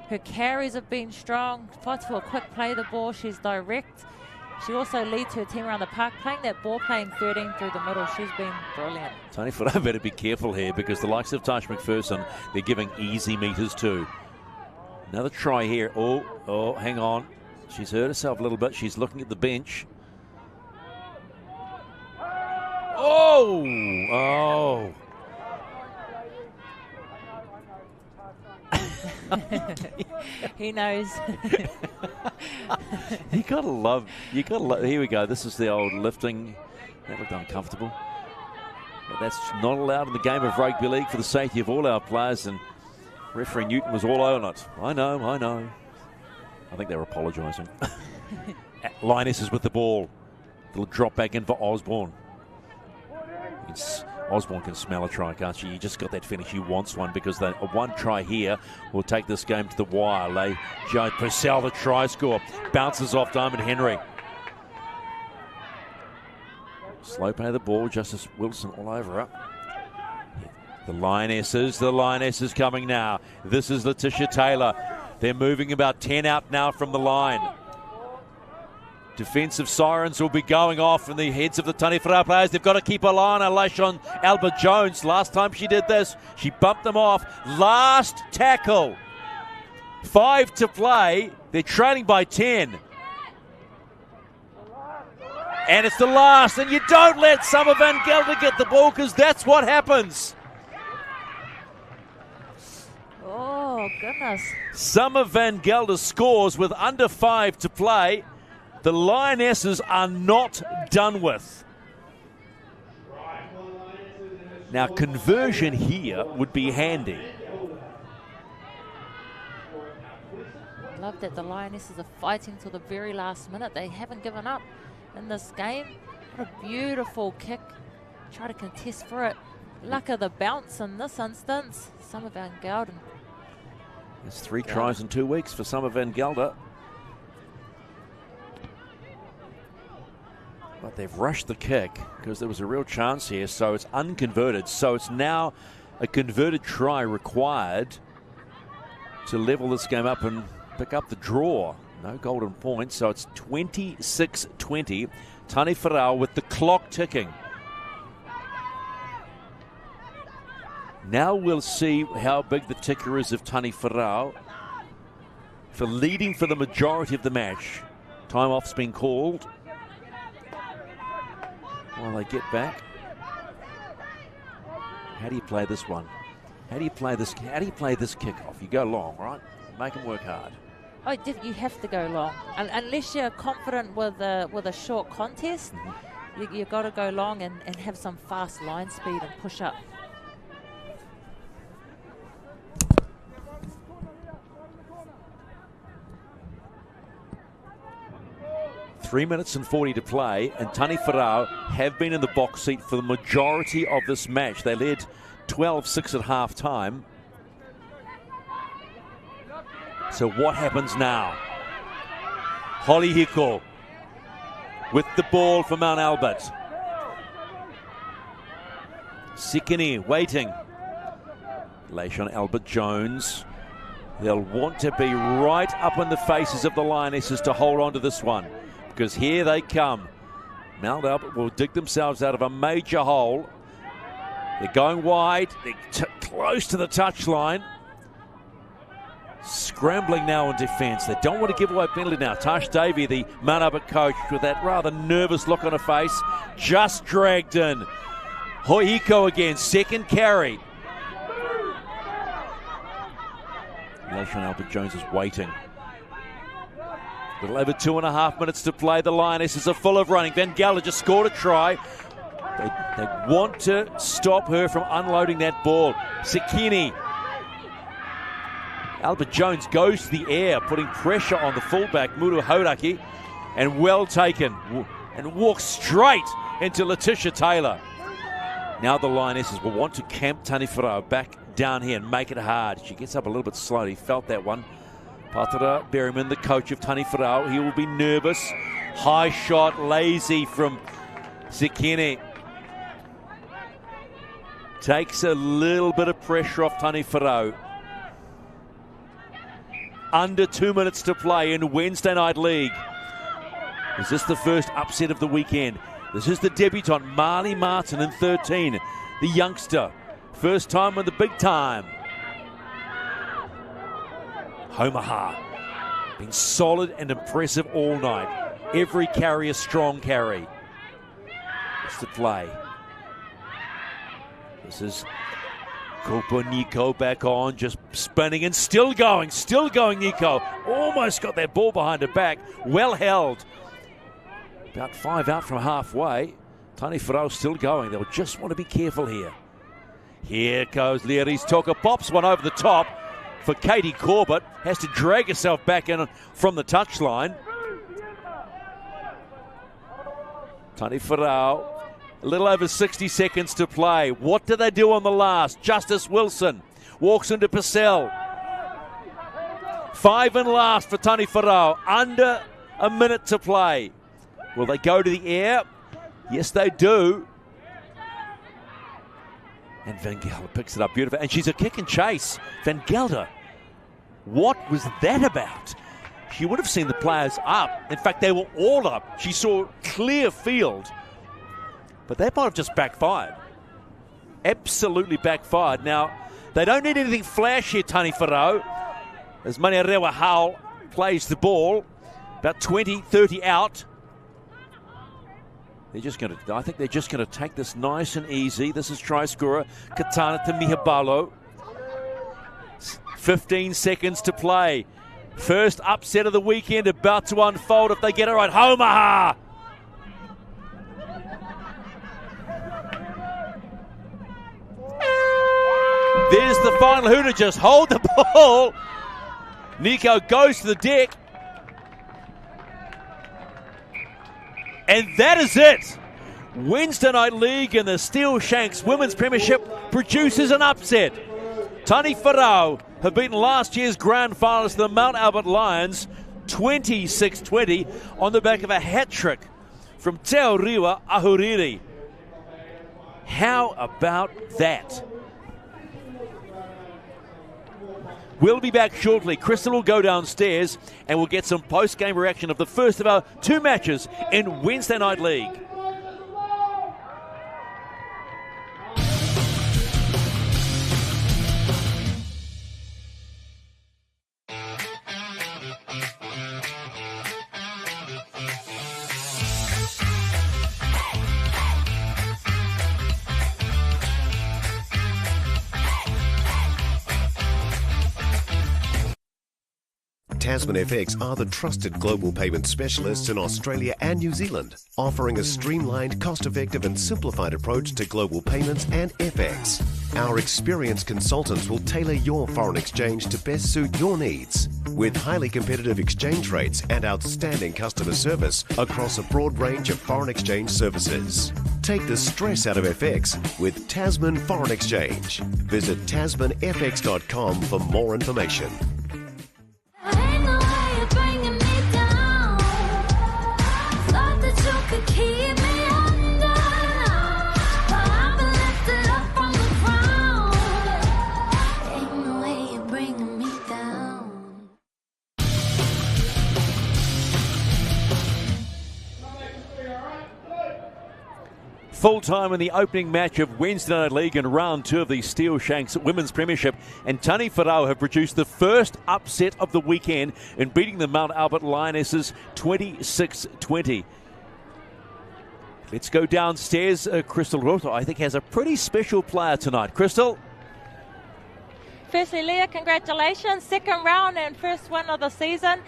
Her carries have been strong. Fights for a quick play of the ball. She's direct. She also leads her team around the park, playing that ball, playing 13 through the middle. She's been brilliant. Taniwharau better be careful here, because the likes of Tash McPherson, they're giving easy meters too. Another try here. Oh, hang on. She's hurt herself a little bit. She's looking at the bench. Oh. He knows. You gotta love. Here we go. This is the old lifting. That looked uncomfortable. But that's not allowed in the game of rugby league for the safety of all our players. And referee Newton was all over it. I know. I think they were apologising. Lionesses with the ball. Little drop back in for Osborne. Osborne can smell a try, can't she? You just got that feeling she wants one, because a one try here will take this game to the wire. Joan Purcell, the try score, bounces off Diamond Henry. Slow play of the ball, Justice Wilson all over her. The Lionesses coming now. This is Letitia Taylor. They're moving about 10 out now from the line. Defensive sirens will be going off in the heads of the Taniwharau players. They've got to keep a eye on Laishon Albert-Jones. Last time she did this, she bumped them off. Last tackle. 5 to play. They're trailing by 10. And it's the last. And you don't let Summer Van Gelder get the ball, because that's what happens. Oh, goodness. Summer Van Gelder scores with under 5 to play. The Lionesses are not done with. Now, conversion here would be handy. Love that the Lionesses are fighting till the very last minute. They haven't given up in this game. What a beautiful kick. Try to contest for it. Luck of the bounce in this instance. Summer Van Gelder. There's 3 tries in 2 weeks for Summer Van Gelder. But they've rushed the kick because there was a real chance here, so it's unconverted. So it's now a converted try required to level this game up and pick up the draw. No golden points, so it's 26-20. Taniwharau with the clock ticking. Now we'll see how big the ticker is of Taniwharau for leading for the majority of the match. Time off's been called. While they get back. How do you play this one? How do you play this kickoff? You go long, right? Make them work hard. Oh, you have to go long. Unless you're confident with a short contest, you've got to go long and have some fast line speed and push up. Three minutes and 40 to play, and Taniwharau have been in the box seat for the majority of this match. They led 12-6 at half time. So what happens now? Holly Hiko with the ball for Mount Albert. Sikini waiting. Laishon Albert-Jones. They'll want to be right up in the faces of the Lionesses to hold on to this one, because here they come. Mount Albert will dig themselves out of a major hole. They're going wide. They're close to the touchline. Scrambling now in defence. They don't want to give away a penalty now. Tash Davey, the Mount Albert coach, with that rather nervous look on her face, just dragged in. Hoihiko again, second carry. Laishon Albert-Jones is waiting. A little over 2.5 minutes to play. The Lionesses are full of running. Van Gelder just scored a try. They want to stop her from unloading that ball. Sikini. Albert-Jones goes to the air, putting pressure on the fullback, Muru Hauraki, and well taken, and walks straight into Letitia Taylor. Now the Lionesses will want to camp Taniwharau back down here and make it hard. She gets up a little bit slowly, felt that one. Patara Berryman, the coach of Taniwharau, he will be nervous. High shot, lazy from Sikini. Takes a little bit of pressure off Taniwharau. Under 2 minutes to play in Wednesday Night League. Is this the first upset of the weekend? This is the debutant, Marley Martin in 13, the youngster. First time in the big time. Homaha, been solid and impressive all night. Every carry a strong carry. It's the play. This is Kupa Nico back on, just spinning and still going Nico. Almost got that ball behind her back, well held. About 5 out from halfway. Taniwharau still going, they'll just want to be careful here. Here goes Leary's Toka, pops one over the top for Katie Corbett, has to drag herself back in from the touchline. Taniwharau A little over 60 seconds to play. What do they do on the last? Justice Wilson walks into Purcell. 5 and last for Taniwharau. Under a minute to play. Will they go to the air? Yes, they do. And Van Gelder picks it up beautifully. And she's a kick and chase. Van Gelder, what was that about? She would have seen the players up. In fact, they were all up. She saw clear field. But that might have just backfired. Absolutely backfired. Now, they don't need anything flash here, Taniwharau, as Taniwharau plays the ball. About 20, 30 out. I think they're just going to take this nice and easy. This is try scorer Katana to Mihabalo. 15 seconds to play. First upset of the weekend about to unfold if they get it right. Homaha! There's the final hooter. Just hold the ball. Nico goes to the deck. And that is it. Wednesday Night League and the Steele-Shanks Women's Premiership produces an upset. Taniwharau have beaten last year's grand finalists, the Mount Albert Lions, 26-20 on the back of a hat trick from Te Riwa Ahuriri. How about that? We'll be back shortly. Crystal will go downstairs and we'll get some post-game reaction of the first of our 2 matches in Wednesday Night League. Tasman FX are the trusted global payment specialists in Australia and New Zealand, offering a streamlined, cost-effective and simplified approach to global payments and FX. Our experienced consultants will tailor your foreign exchange to best suit your needs, with highly competitive exchange rates and outstanding customer service across a broad range of foreign exchange services. Take the stress out of FX with Tasman Foreign Exchange. Visit tasmanfx.com for more information. Full time in the opening match of Wednesday Night League in round 2 of the Steele-Shanks Women's Premiership, and Taniwharau have produced the first upset of the weekend in beating the Mount Albert Lionesses 26-20. Let's go downstairs. Crystal Roto, I think, has a pretty special player tonight. Crystal? Firstly, Leah, congratulations. Second round and first win of the season.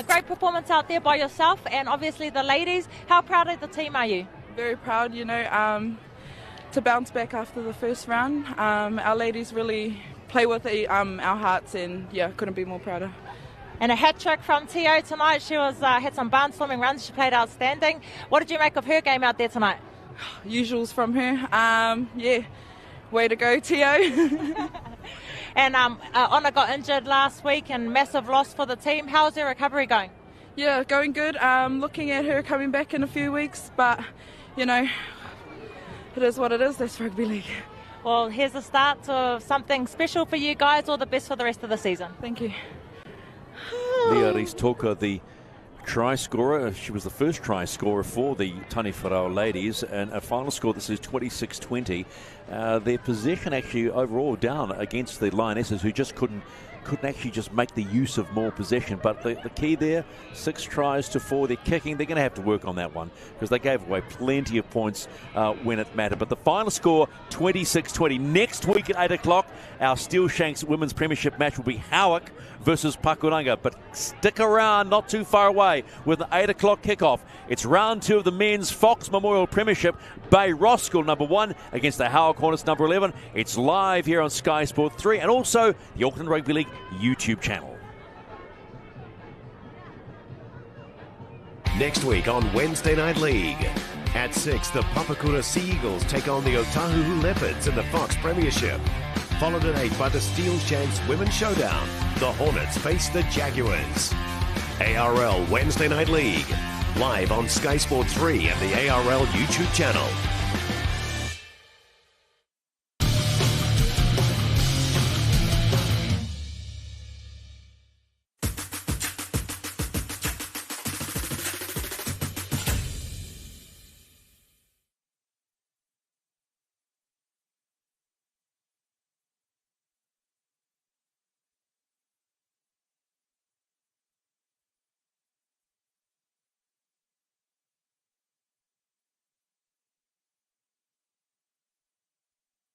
Great performance out there by yourself and obviously the ladies. How proud of the team are you? Very proud, to bounce back after the first round. Our ladies really play with our hearts, and couldn't be more prouder. And a hat trick from Tio tonight. She was had some barnstorming runs. She played outstanding. What did you make of her game out there tonight? Usuals from her. Way to go, Tio. And Honor got injured last week and massive loss for the team. How's her recovery going? Yeah, going good. Looking at her coming back in a few weeks, but it is what it is. That's rugby league. Well, here's the start of something special for you guys. All the best for the rest of the season. Thank you. Leah Rees-Talker, the try scorer. She was the first try scorer for the Taniwharau ladies, and a final score that says 26-20. Their possession actually overall down against the Lionesses, who just couldn't actually just make the use of more possession. But the key there, 6 tries to 4. They're kicking. They're going to have to work on that one because they gave away plenty of points when it mattered. But the final score, 26-20. Next week at 8 o'clock, our Steele-Shanks Women's Premiership match will be Howick versus Pakuranga. But stick around, not too far away, with an 8 o'clock kickoff. It's round 2 of the men's Fox Memorial Premiership. Bay Roskill, number 1, against the Howick Hornets, number 11. It's live here on Sky Sport 3 and also the Auckland Rugby League YouTube channel. Next week on Wednesday Night League, At 6, the Papakura Sea Eagles take on the Otahuhu Leopards in the Fox Premiership. Followed at 8 by the Steele-Shanks Women's Showdown. The Hornets face the Jaguars. ARL Wednesday Night League. Live on Sky Sport 3 and the ARL YouTube channel.